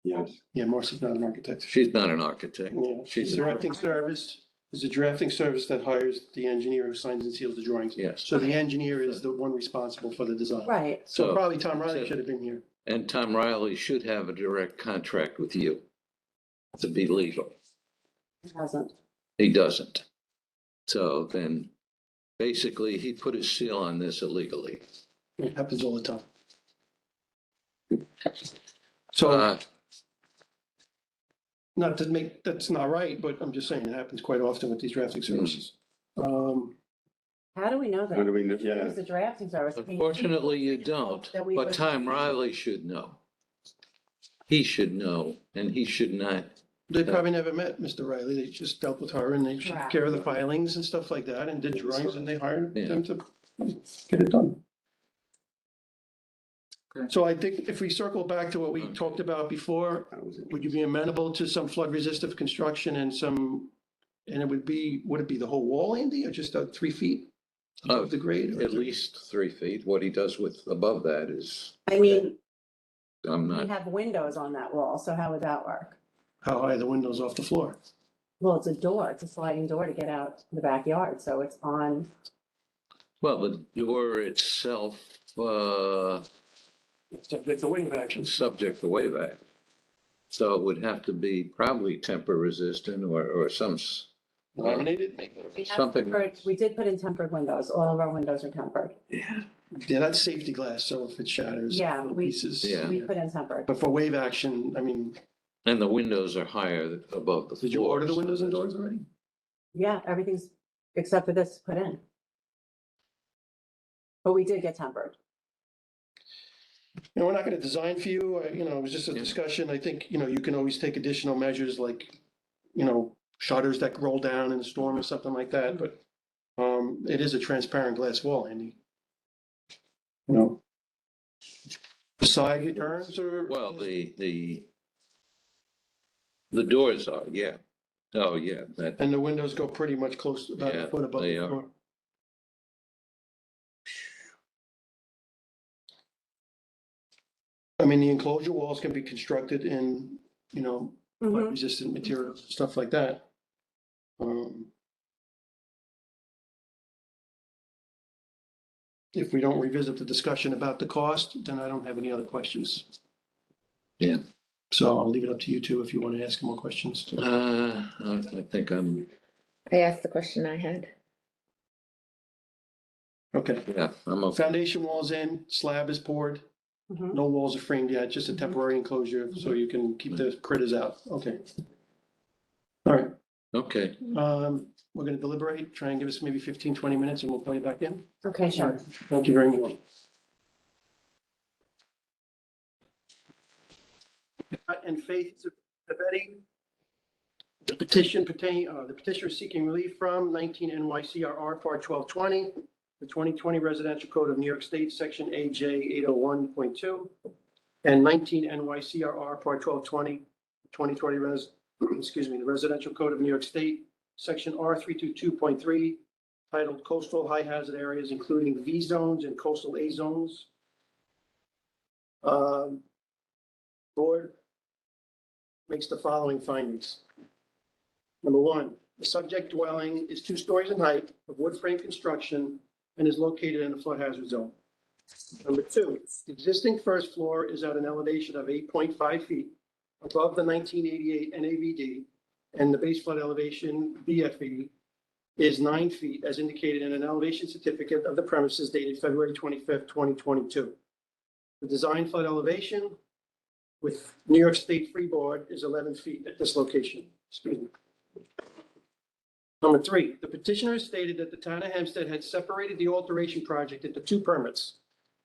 Yes. Yeah, Marcy's not an architect. She's not an architect. Yeah, She's she's a- drafting service. Is a drafting service that hires the engineer who signs and seals the drawings. Yes, So the engineer is the one responsible for the design. Right, So So- probably Tom Riley so- should have been here. and Tom Riley should have a direct contract with you to be legal. it hasn't. He doesn't. So then, basically, he put his seal on this illegally. It happens all the time. So Uh, not to make, that's not right, but I'm just saying it happens quite often with these drafting services. How do we know that? How do we know? It Yeah. was the drafting service. Unfortunately, you don't, That we but would- Tom Riley should know. He should know, and he should not. They probably never met Mr. Riley. They just dealt with her and they took Correct. care of the filings and stuff like that and did drawings and they hired Yeah. them to get it done. Okay. So I think if we circle back to what we talked about before, would you be amenable to some flood resistant construction and and it would it be the whole wall, Andy, or just 3 feet above the grade? or At least 3 feet. What he does with above that is, I mean, I'm we not, have windows on that wall, so how would that work? How high are the windows off the floor? Well, it's a door, it's a sliding door to get out the backyard, so it's on, well, the door itself, Subject to wave action. subject to wave act. So it would have to be probably temper resistant or Laminated? we have something. tempered, we did put in tempered windows, all of our windows are tempered. Yeah, that's safety glass, so if it shatters. Yeah, little we- Pieces. Yeah. We put in tempered. But for wave action, I mean, And the windows are higher above the floor. did you order the windows and doors already? Yeah, everything's, except for this, put in. But we did get tempered. We're not gonna design for you, it was just a Yeah. discussion. I think, you can always take additional measures like, shutters that roll down in a storm or something like that, but it is a transparent glass wall, Andy. The side turns or? Well, the doors are, yeah. Oh, yeah, that, And the windows go pretty much close, about Yeah, a foot above they the are. floor. I mean, the enclosure walls can be constructed in, Mhm. resistant materials, stuff like that. If we don't revisit the discussion about the cost, then I don't have any other questions. Yeah. So I'll leave it up to you two if you want to ask more questions. I think I asked the question I had. Okay, yeah, I'm okay. foundation walls in, slab is poured, Mhm. no walls are framed yet, just a temporary enclosure so you can keep the critters out. Okay. All right. Okay, We're gonna deliberate, try and give us maybe 15, 20 minutes and we'll call you back in. Okay, sure. Thank you very much. And Faith Betty, the petitioner is seeking relief from 19 NYCRR Part 1220, the 2020 Residential Code of New York State, Section AJ 801.2, and 19 NYCRR Part 1220, 2020 the Residential Code of New York State, Section R322.3, titled Coastal High Hazard Areas, including V zones and coastal A zones. Board makes the following findings. Number one, the subject dwelling is 2 stories in height of wood frame construction and is located in a flood hazard zone. Number two, the existing first floor is at an elevation of 8.5 feet above the 1988 NAVD, and the base flood elevation, BFE, is 9 feet as indicated in an elevation certificate of the premises dated February 25th, 2022. The design flood elevation with New York State freeboard is 11 feet at this location. Excuse me. Number three, the petitioner stated that the town of Hempstead had separated the alteration project into 2 permits.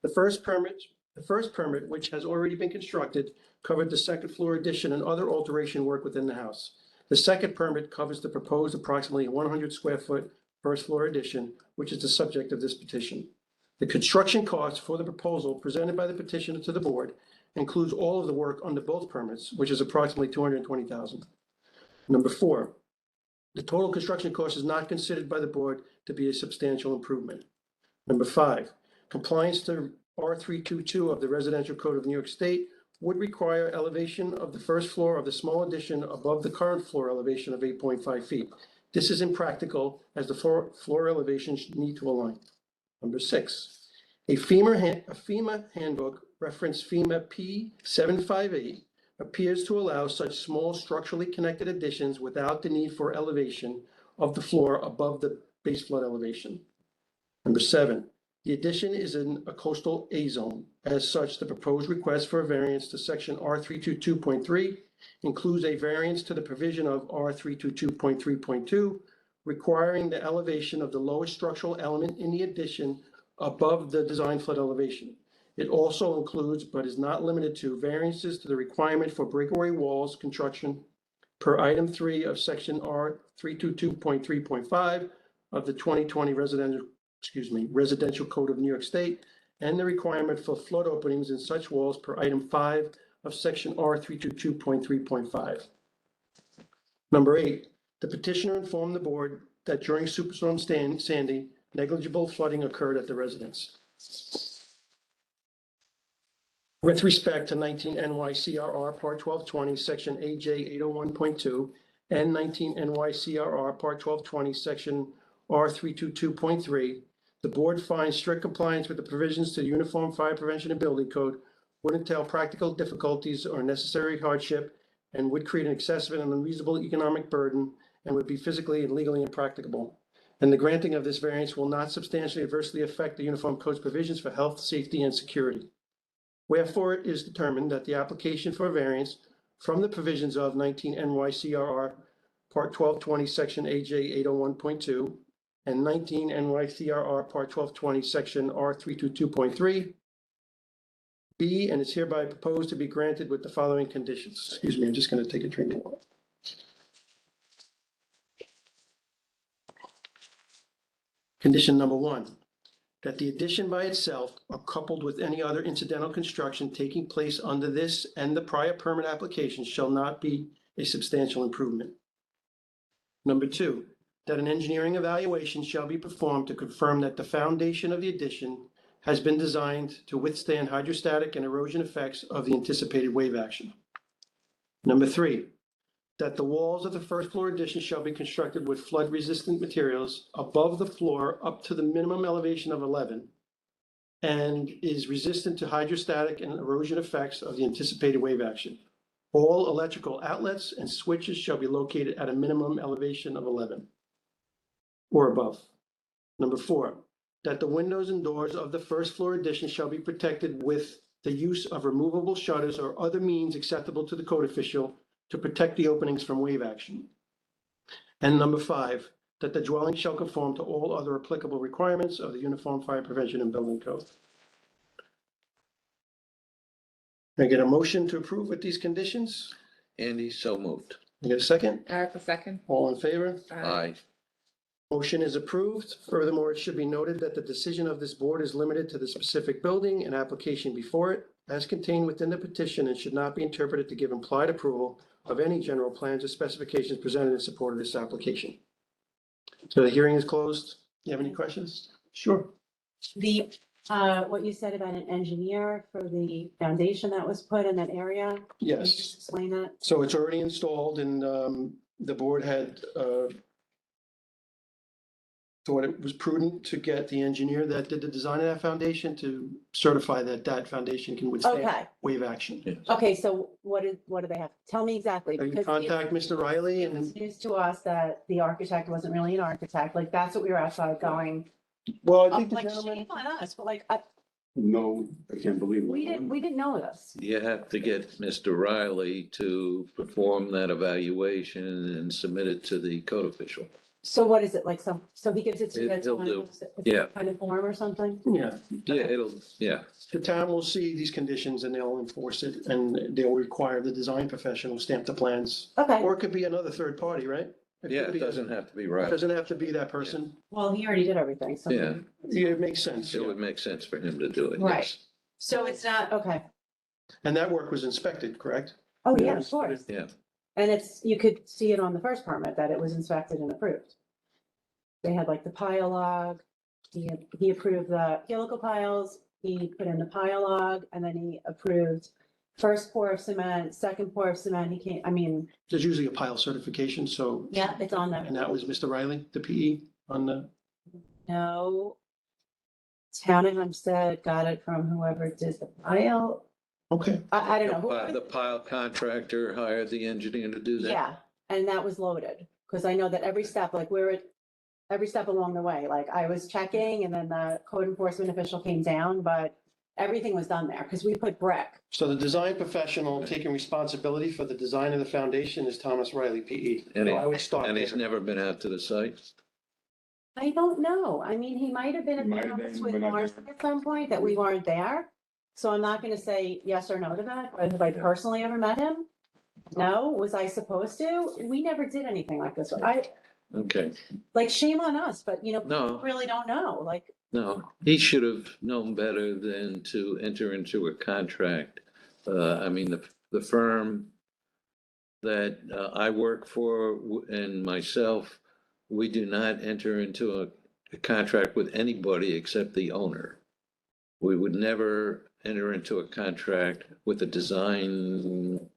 The first permit The first permit, which has already been constructed, covered the second floor addition and other alteration work within the house. The second permit covers the proposed approximately 100 square foot first floor addition, which is the subject of this petition. The construction cost for the proposal presented by the petitioner to the board includes all of the work under both permits, which is approximately $220,000. Number 4, the total construction cost is not considered by the board to be a substantial improvement. Number 5, compliance to R322 of the Residential Code of New York State would require elevation of the first floor of the small addition above the current floor elevation of 8.5 feet. This is impractical as the floor elevations need to align. Number 6, a FEMA handbook, reference FEMA P758, appears to allow such small structurally connected additions without the need for elevation of the floor above the base flood elevation. Number 7, the addition is in a coastal A zone. As such, the proposed request for a variance to section R322.3 includes a variance to the provision of R322.3.2, requiring the elevation of the lowest structural element in the addition above the design flood elevation. It also includes, but is not limited to, variances to the requirement for breakaway walls construction per item 3 of section R322.3.5 of the 2020 Residential Code of New York State, and the requirement for flood openings in such walls per item 5 of section R322.3.5. Number 8, the petitioner informed the board that during Superstorm Sandy, negligible flooding occurred at the residence. With respect to 19 NYCRR Part 1220, Section AJ 801.2, and 19 NYCRR Part 1220, Section R322.3, the board finds strict compliance with the provisions to the Uniform Fire Prevention and Building Code would entail practical difficulties or necessary hardship and would create an excessive and unreasonable economic burden and would be physically and legally impracticable. And the granting of this variance will not substantially adversely affect the Uniform Code's provisions for health, safety, and security. Wherefore, it is determined that the application for a variance from the provisions of 19 NYCRR Part 1220, Section AJ 801.2, and 19 NYCRR Part 1220, Section R322.3, be and is hereby proposed to be granted with the following conditions. Excuse me, I'm just going to take a drink of water. Condition number 1, that the addition by itself or coupled with any other incidental construction taking place under this and the prior permit application shall not be a substantial improvement. Number 2, that an engineering evaluation shall be performed to confirm that the foundation of the addition has been designed to withstand hydrostatic and erosion effects of the anticipated wave action. Number 3, that the walls of the first floor addition shall be constructed with flood-resistant materials above the floor up to the minimum elevation of 11 and is resistant to hydrostatic and erosion effects of the anticipated wave action. All electrical outlets and switches shall be located at a minimum elevation of 11 or above. Number 4, that the windows and doors of the first floor addition shall be protected with the use of removable shutters or other means acceptable to the code official to protect the openings from wave action. And number 5, that the dwelling shall conform to all other applicable requirements of the Uniform Fire Prevention and Building Code. Can I get a motion to approve with these conditions? Andy, so moved. Can I get a second? Eric, a second. All in favor? Aye. Motion is approved. Furthermore, it should be noted that the decision of this board is limited to the specific building and application before it, as contained within the petition, and should not be interpreted to give implied approval of any general plans or specifications presented in support of this application. So the hearing is closed. You have any questions? Sure. The, what you said about an engineer for the foundation that was put in that area? Can you Yes. just explain that? So it's already installed and the board had thought it was prudent to get the engineer that did the design of that foundation to certify that that foundation can withstand Okay, wave action. Yes. okay, so what do they have? Tell me exactly. So you because contact Mr. Riley It was and, news to us that the architect wasn't really an architect, like, that's what we were outside going. well, I think the Like, gentleman, shame on us, but like, No, I can't believe it. we didn't know this. You have to get Mr. Riley to perform that evaluation and submit it to the code official. So what is it, like, so he gives it to you guys He'll on do. a Yeah. kind of form or something? yeah, Yeah, it'll, yeah. the town will see these conditions and they'll enforce it and they'll require the design professional stamp the plans. Okay, Or it could be another third party, right? Yeah, could it be- doesn't have to be right. Doesn't have to be that person. well, he already did everything, so. Yeah, Yeah, it makes sense. it would make sense for him to do it, Right. yes. So it's not, okay. And that work was inspected, correct? Oh, yeah, of course. Yeah. And it's, you could see it on the first permit that it was inspected and approved. They had like the pile log, he approved the helical piles, he put in the pile log, and then he approved first pour of cement, second pour of cement, he came, I mean, There's usually a pile certification, so. yeah, it's on there. And that was Mr. Riley, the PE on the, No. Town of Hempstead got it from whoever did the pile, okay. I don't know. The whoever- pile contractor hired the engineer to do that. Yeah, and that was loaded, because I know that every step, like we're at, every step along the way, like I was checking and then the code enforcement official came down, but everything was done there, because we put brick. So the design professional taking responsibility for the design of the foundation is Thomas Riley, PE. And So I would start And he's there. never been out to the site? I don't know, I mean, he might have been at Might the have office been, with but not Marcy there. at some point that we weren't there. So I'm not gonna say yes or no to that, but have I personally ever met him? No, was I supposed to? We never did anything like this, Okay, like shame on us, but you know, no. people really don't know, like, No, he should have known better than to enter into a contract. I mean, the firm that I work for and myself, we do not enter into a contract with anybody except the owner. We would never enter into a contract with a design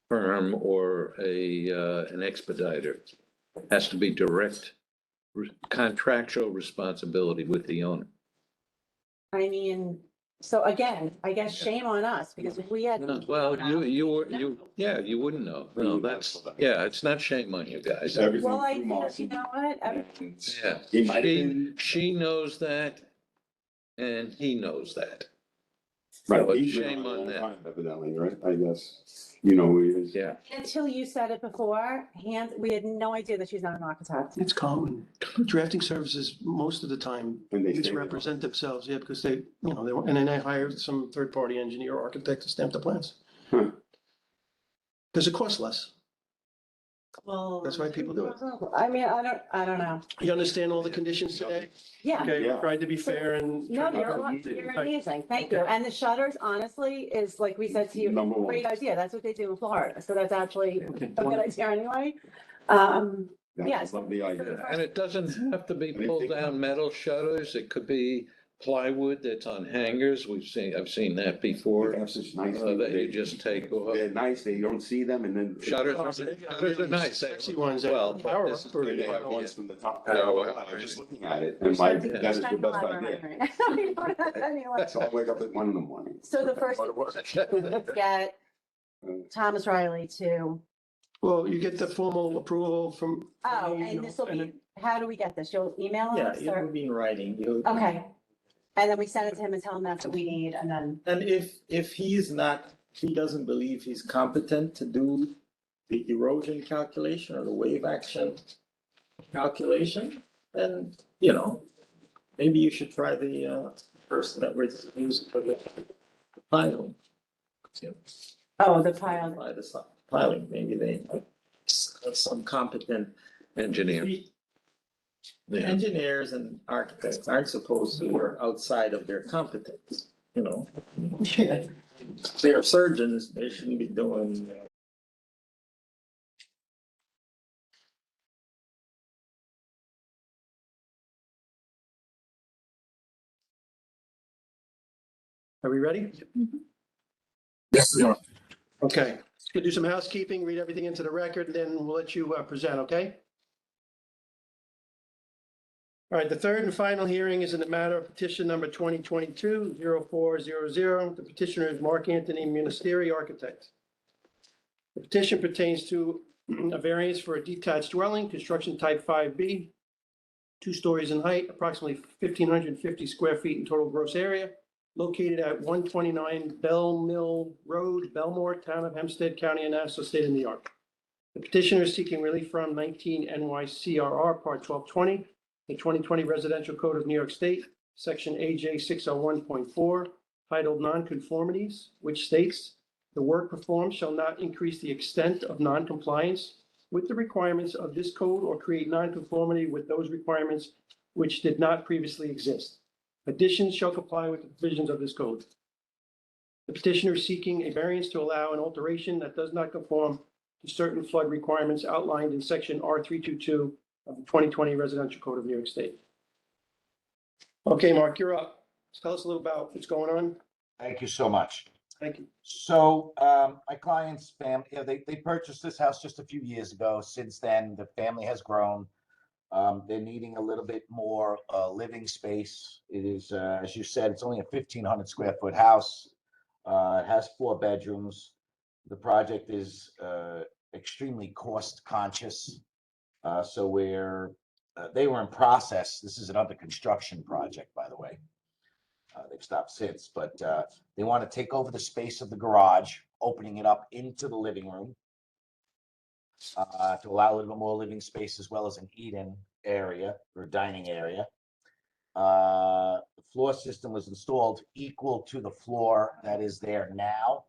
firm or an expediter. Has to be direct contractual responsibility with the owner. I mean, so again, I guess shame on us, because if we had. Well, yeah, you wouldn't know. No, yeah, it's not shame on you guys. Everything Well, through Marcy. you know what? Yeah, He might have been, she knows that and he knows that. right, But he's been shame on a on long that. time, evidently, right? I guess, you know, he is. Yeah. Until you said it before, we had no idea that she's not an architect. It's common. Drafting services, most of the time, And they stay there. misrepresent themselves, yeah, because they, you know, and then they hire some third-party engineer or architect to stamp the plans. Hmm. Because it costs less. Well. That's why people do it. I mean, I don't know. You understand all the conditions today? Yeah. Okay, Yeah. tried to be fair and. No, Absolutely. you're amazing. Thank you. And the shutters, honestly, is like we said to you, Number one. great idea. That's what they do in Florida. So that's actually Okay. a good idea anyway. Yes. That's a lovely idea. And it doesn't have to be pulled down metal shutters. It could be plywood that's on hangers. I've seen that before. They have such nice. That you just take off. They're nice, they don't see them and then. Shutters are nice. Sexy ones. Well, Power this- up or- They have ones from the top. No, I was just looking at it and like, Yeah. that is the best idea. Anyway, So I wake up at 1 a.m. so the first, let's get Thomas Riley to, Well, you get the formal approval from. oh, me, and this will and be, how do we get this? You'll email Yeah, us it or? will be in writing. You'll- Okay. And then we send it to him and tell him that's what we need and then, And if he doesn't believe he's competent to do the erosion calculation or the wave action calculation, then, you know, maybe you should try the person that was used for the piling. oh, the pile. By the piling, maybe they have some competent. Engineer. Yeah. Engineers and architects aren't supposed to work outside of their competence, you know? They're surgeons, they shouldn't be doing. Are we ready? Yes, we are. Okay, we'll do some housekeeping, read everything into the record, and then we'll let you present, okay? All right, the third and final hearing is in the matter of petition number 2022-0400. The petitioner is Mark Anthony Ministeri, architect. The petition pertains to a variance for a detached dwelling, construction type 5B, 2 stories in height, approximately 1,550 square feet in total gross area, located at 129 Bell Mill Road, Belmore, Town of Hempstead, County of Nassau, State of New York. The petitioner is seeking relief from 19 NYCRR Part 1220, the 2020 Residential Code of New York State, Section AJ 601.4, titled Nonconformities, which states, "The work performed shall not increase the extent of noncompliance with the requirements of this code or create nonconformity with those requirements which did not previously exist. Additions shall comply with the provisions of this code." The petitioner is seeking a variance to allow an alteration that does not conform to certain flood requirements outlined in section R322 of the 2020 Residential Code of New York State. Okay, Mark, you're up. Tell us a little about what's going on. Thank you so much. Thank you. So, my client's family, they purchased this house just a few years ago. Since then, the family has grown. They're needing a little bit more, living space. It is, as you said, it's only a 1,500 square foot house. It has 4 bedrooms. The project is, extremely cost conscious. So they were in process. This is an under construction project, by the way. They've stopped since, but they want to take over the space of the garage, opening it up into the living room to allow a little bit more living space as well as an eat-in area or dining area. The floor system was installed equal to the floor that is there now.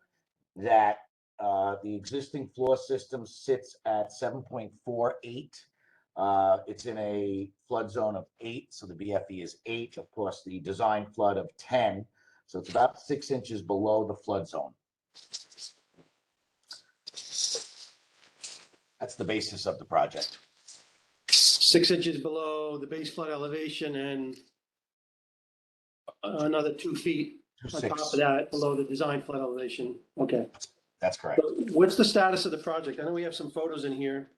That the existing floor system sits at 7.48. It's in a flood zone of 8, so the BFE is 8. Of course, the design flood of 10, so it's about 6 inches below the flood zone. That's the basis of the project. 6 inches below the base flood elevation and another 2 feet on top of that below the design flood elevation. Okay. That's correct. So what's the status of the project? I know we have some photos in here.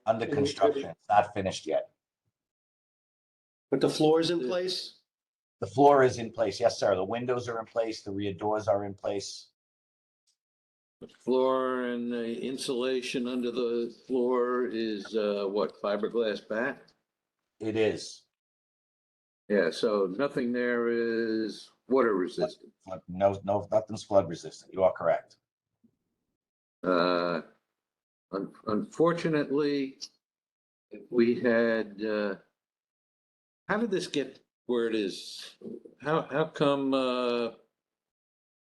Under construction, it's not finished yet. But the floor is in place? The floor is in place, yes, sir. The windows are in place, the rear doors are in place. The floor and the insulation under the floor is, what, fiberglass back? It is. Yeah, so nothing there is water resistant. No, nothing's flood resistant. You are correct. Unfortunately, we had, how did this get where it is? How come,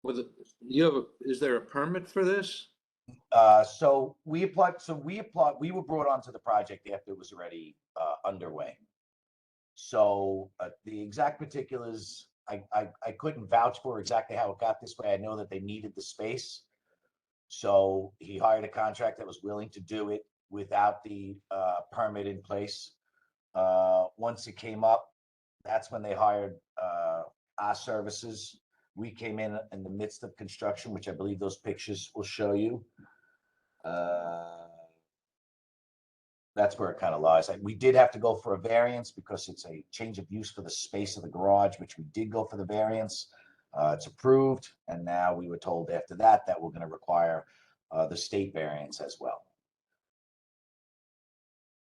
is there a permit for this? So we applied, we were brought onto the project after it was already underway. So the exact particulars, I couldn't vouch for exactly how it got this way. I know that they needed the space. So he hired a contractor that was willing to do it without the permit in place. Once it came up, that's when they hired our services. We came in the midst of construction, which I believe those pictures will show you. That's where it kind of lies. We did have to go for a variance because it's a change of use for the space of the garage, which we did go for the variance. It's approved, and now we were told after that we're going to require the state variance as well.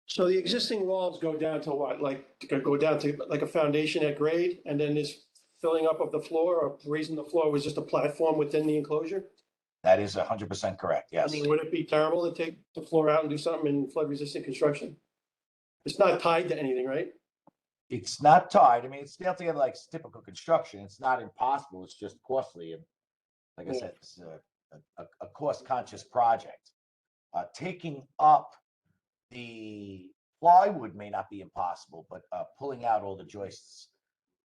So the existing walls go down to what? Like go down to like a foundation at grade, and then this filling up of the floor or raising the floor was just a platform within the enclosure? That is 100% correct. Yes. I mean, would it be terrible to take the floor out and do something in flood resistant construction? It's not tied to anything, right? It's not tied. I mean, it's nailed together like typical construction. It's not impossible. It's just costly. And like I said, it's a cost conscious project. Taking up the plywood may not be impossible, but pulling out all the joists,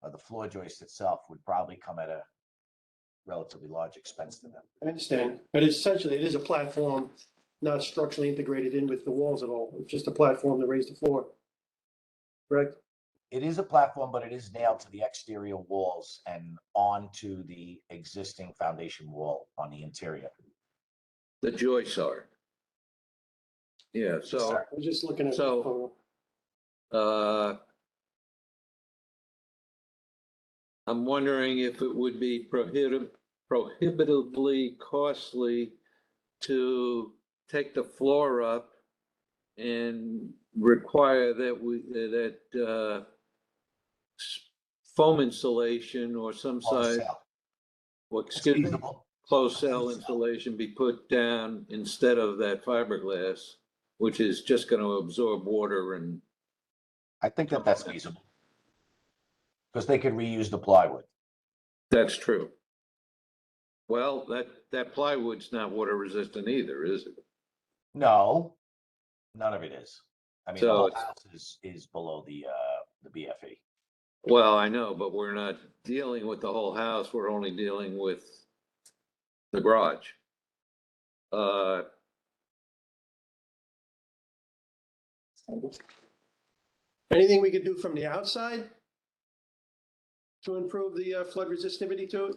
the floor joist itself would probably come at a relatively large expense to them. I understand, but essentially it is a platform, not structurally integrated in with the walls at all. It's just a platform to raise the floor. Correct? It is a platform, but it is nailed to the exterior walls and onto the existing foundation wall on the interior. The joists are. Yeah, so, I was just looking at. So- I'm wondering if it would be prohibitively costly to take the floor up and require that foam insulation or some size, well, excuse me, closed cell insulation be put down instead of that fiberglass, which is just going to absorb water and. I think that that's feasible because they could reuse the plywood. That's true. Well, that plywood's not water resistant either, is it? No, none of it is. I mean, the So whole it's- house is below the BFE. Well, I know, but we're not dealing with the whole house. We're only dealing with the garage. Uh, Anything we could do from the outside to improve the flood resistivity to it?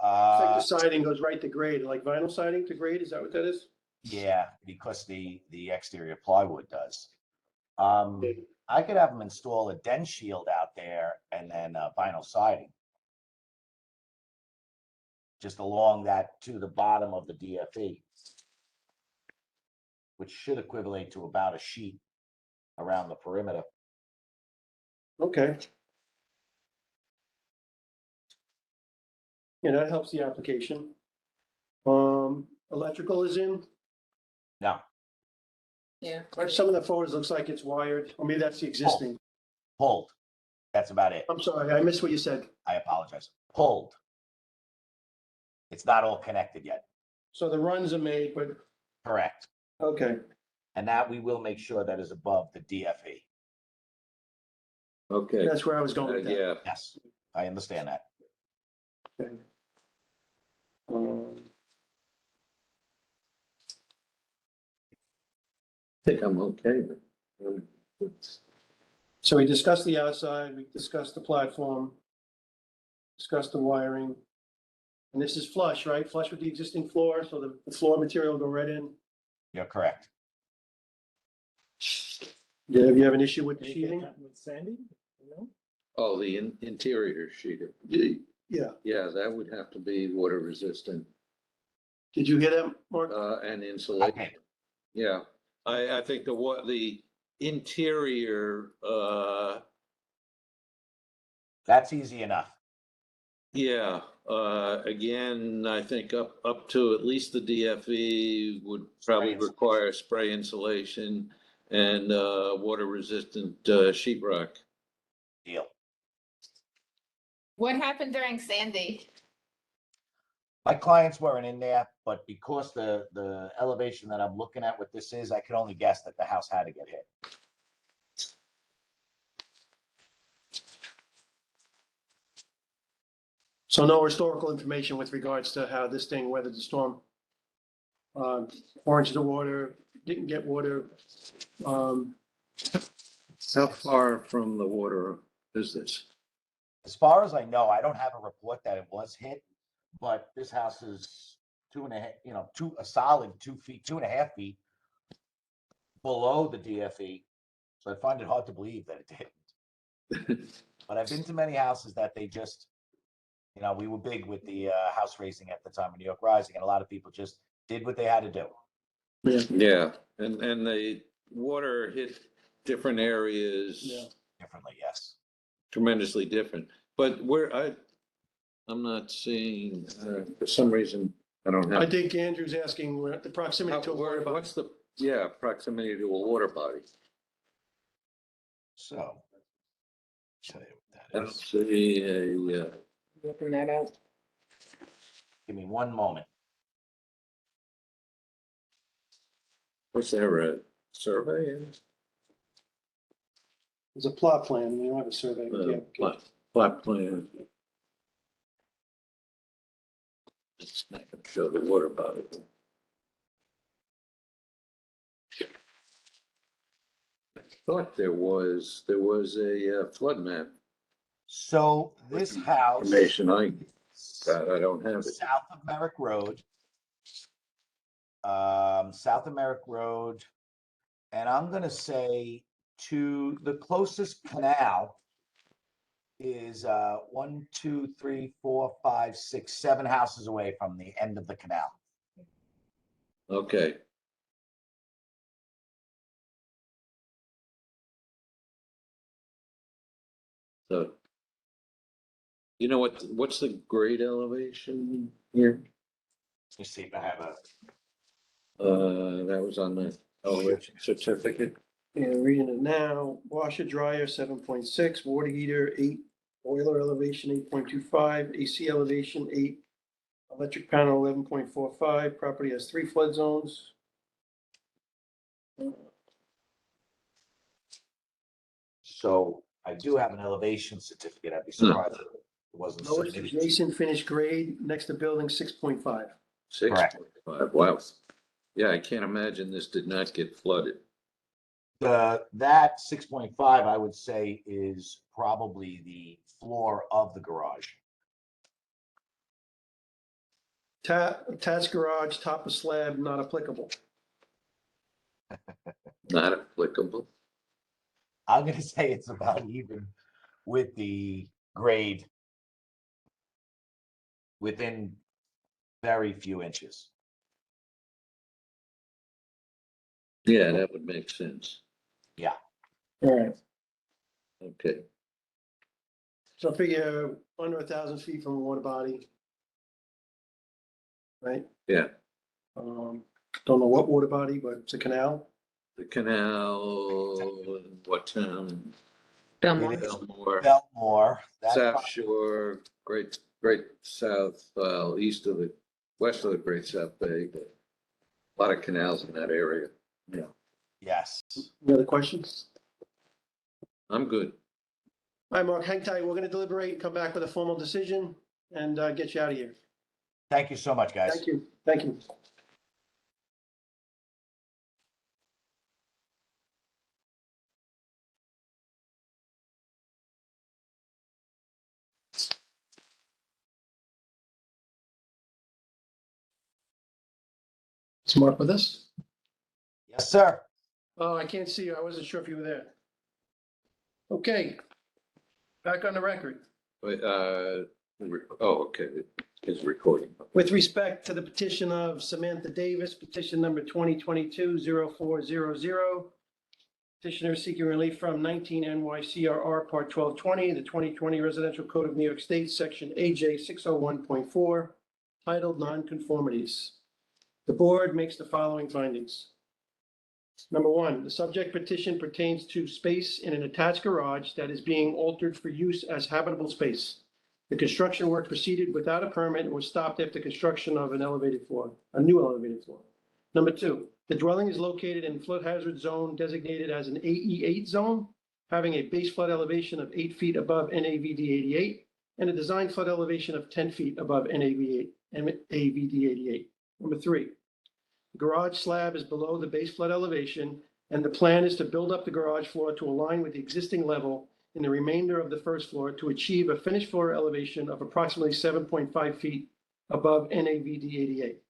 I think the siding goes right to grade, like vinyl siding to grade, is that what that is? Yeah, because the exterior plywood does. I could have them install a den shield out there and then vinyl siding. Just along that to the bottom of the DFE. Which should equivalent to about a sheet around the perimeter. Okay. Yeah, that helps the application. Electrical is in, No, Yeah. some of the photos looks like it's wired, or maybe that's the existing. pulled. That's about it. I'm sorry, I missed what you said. I apologize. Pulled. It's not all connected yet. So the runs are made, but, Correct. okay, And that we will make sure that is above the DFE. okay. that's where I was going with that. Yeah, Yes, I understand that. Okay. Um, I think I'm okay. So we discussed the outside, we discussed the platform, discussed the wiring. And this is flush, right? Flush with the existing floor, so the floor material will go right in. You're correct. Yeah, have you have an issue with the Anything sheathing? happen with Sandy? No? Oh, the interior sheeting. Yeah, Yeah, that would have to be water resistant, did you hear that, Mark? and insulation. Okay. Yeah, I think the interior, That's easy enough. yeah, again, I think up to at least the DFE would probably Spray require spray insulation and, water resistant, sheetrock. Deal. What happened during Sandy? My clients weren't in there, but because the elevation that I'm looking at what this is, I could only guess that the house had to get hit. So no historical information with regards to how this thing weathered the storm. Orange the water, didn't get water. How far from the water is this? As far as I know, I don't have a report that it was hit, but this house is 2.5, a solid 2 feet, 2.5 feet below the DFE. So I find it hard to believe that it didn't. But I've been to many houses that they just, we were big with the house raising at the time of New York Rising, and a lot of people just did what they had to do. Yeah, and the water hit different areas. Yeah. Differently, yes. Tremendously different, but I'm not seeing, for some reason, I don't I have. think Andrew's asking where the proximity to a water body. What's the, yeah, proximity to a water body? So, tell you I what that don't is. see a, Looking that out. Give me one moment. what's there, a survey? There's a plot plan, we don't have a survey. Plot plan. It's not gonna show the water body. I thought there was a flood map. So this house. Information I don't have it. South of Merrick Road. South of Merrick Road. And I'm gonna say to the closest canal is 1, 2, 3, 4, 5, 6, 7 houses away from the end of the canal. Okay. So, you know what's the grade elevation here? Let me see if I have a. That was on the elevation certificate. And reading it now, washer dryer 7.6, water heater 8 boiler elevation 8.25, AC elevation 8, electric panel 11.45. Property has 3 flood zones. So I do have an elevation certificate. I'd be surprised if it wasn't Lowest submitted. adjacent finished grade next to building 6.5. 6.5, wow. Yeah, I can't imagine this did not get flooded. That 6.5, I would say, is probably the floor of the garage. Attached garage, top of slab, not applicable. Not applicable. I'm gonna say it's about even with the grade within very few inches. Yeah, that would make sense. All right. Okay. So figure under 1,000 feet from a water body. Right? Yeah. Don't know what water body, but it's a canal. The canal, what town? Belmont. It is Belmore, Belmore. That's South probably- Shore, Great South, west of the Great South Bay. But a lot of canals in that area. Yeah, Yes. Any other questions? I'm good. All right, Mark, hang tight. We're going to deliberate and come back with a formal decision and get you out of here. Thank you so much, guys. Thank you. Thank you. Is Mark with us? Yes, sir. Oh, I can't see you. I wasn't sure if you were there. Okay. Back on the record. Wait, okay, it's recording. With respect to the petition of Samantha Davis, petition number 2022-0400, petitioner seeking relief from 19 NYCRR Part 1220, the 2020 Residential Code of New York State, Section AJ 601.4, titled Nonconformities. The board makes the following findings. Number 1, the subject petition pertains to space in an attached garage that is being altered for use as habitable space. The construction work proceeded without a permit and was stopped after construction of a new elevated floor. Number 2, the dwelling is located in flood hazard zone designated as an AE8 zone, having a base flood elevation of 8 feet above NAVD 88 and a design flood elevation of 10 feet above NAVD 88. Number 3, the garage slab is below the base flood elevation, and the plan is to build up the garage floor to align with the existing level in the remainder of the first floor to achieve a finished floor elevation of approximately 7.5 feet above NAVD 88.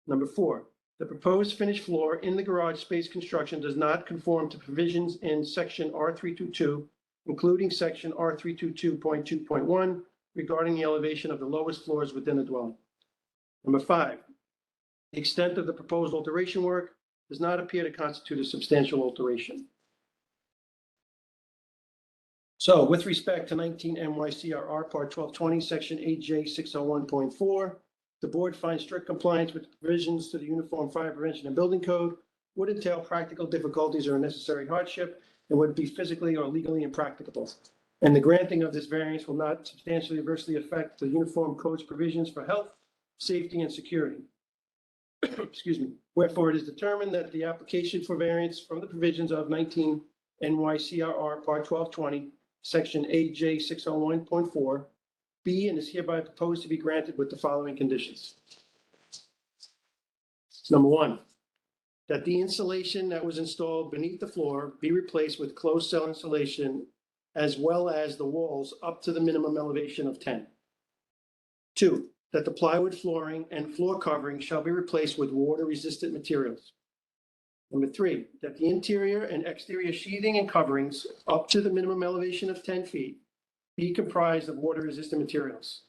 Number 4, the proposed finished floor in the garage space construction does not conform to provisions in section R322, including section R322.2.1 regarding the elevation of the lowest floors within the dwelling. Number 5, the extent of the proposed alteration work does not appear to constitute a substantial alteration. So with respect to 19 NYCRR Part 1220, Section 8J 601.4, the board finds strict compliance with provisions to the Uniform Fire Prevention and Building Code would entail practical difficulties or unnecessary hardship and would be physically or legally impracticable. And the granting of this variance will not substantially adversely affect the Uniform Code's provisions for health, safety, and security. Excuse me. Wherefore, it is determined that the application for variance from the provisions of 19 NYCRR Part 1220, Section 8J 601.4, be and is hereby proposed to be granted with the following conditions. Number 1, that the insulation that was installed beneath the floor be replaced with closed cell insulation, as well as the walls up to the minimum elevation of 10. 2, that the plywood flooring and floor covering shall be replaced with water-resistant materials. Number 3, that the interior and exterior sheathing and coverings up to the minimum elevation of 10 feet be comprised of water-resistant materials.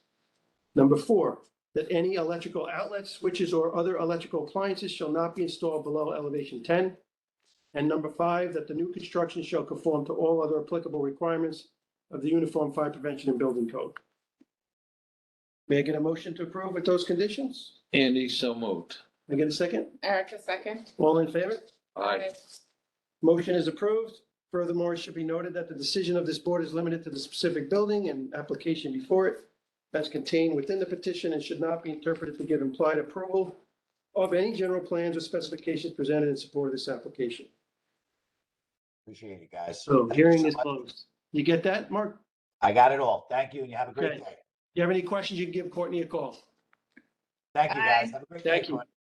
Number 4, that any electrical outlets, switches, or other electrical appliances shall not be installed below elevation 10. And number 5, that the new construction shall conform to all other applicable requirements of the Uniform Fire Prevention and Building Code. May I get a motion to approve with those conditions? Andy, so moved. May I get a second? Erica, second. All in favor? Aye. Motion is approved. Furthermore, it should be noted that the decision of this board is limited to the specific building and application before it as contained within the petition and should not be interpreted to give implied approval of any general plans or specifications presented in support of this application. Appreciate it, guys. So Thank you hearing so is much. closed. You get that, Mark? I got it all. Thank you, and you have a great Okay. day. You have any questions, you can give Courtney a call. Thank you, guys. Bye. Have a great day. Thank you. Courtney.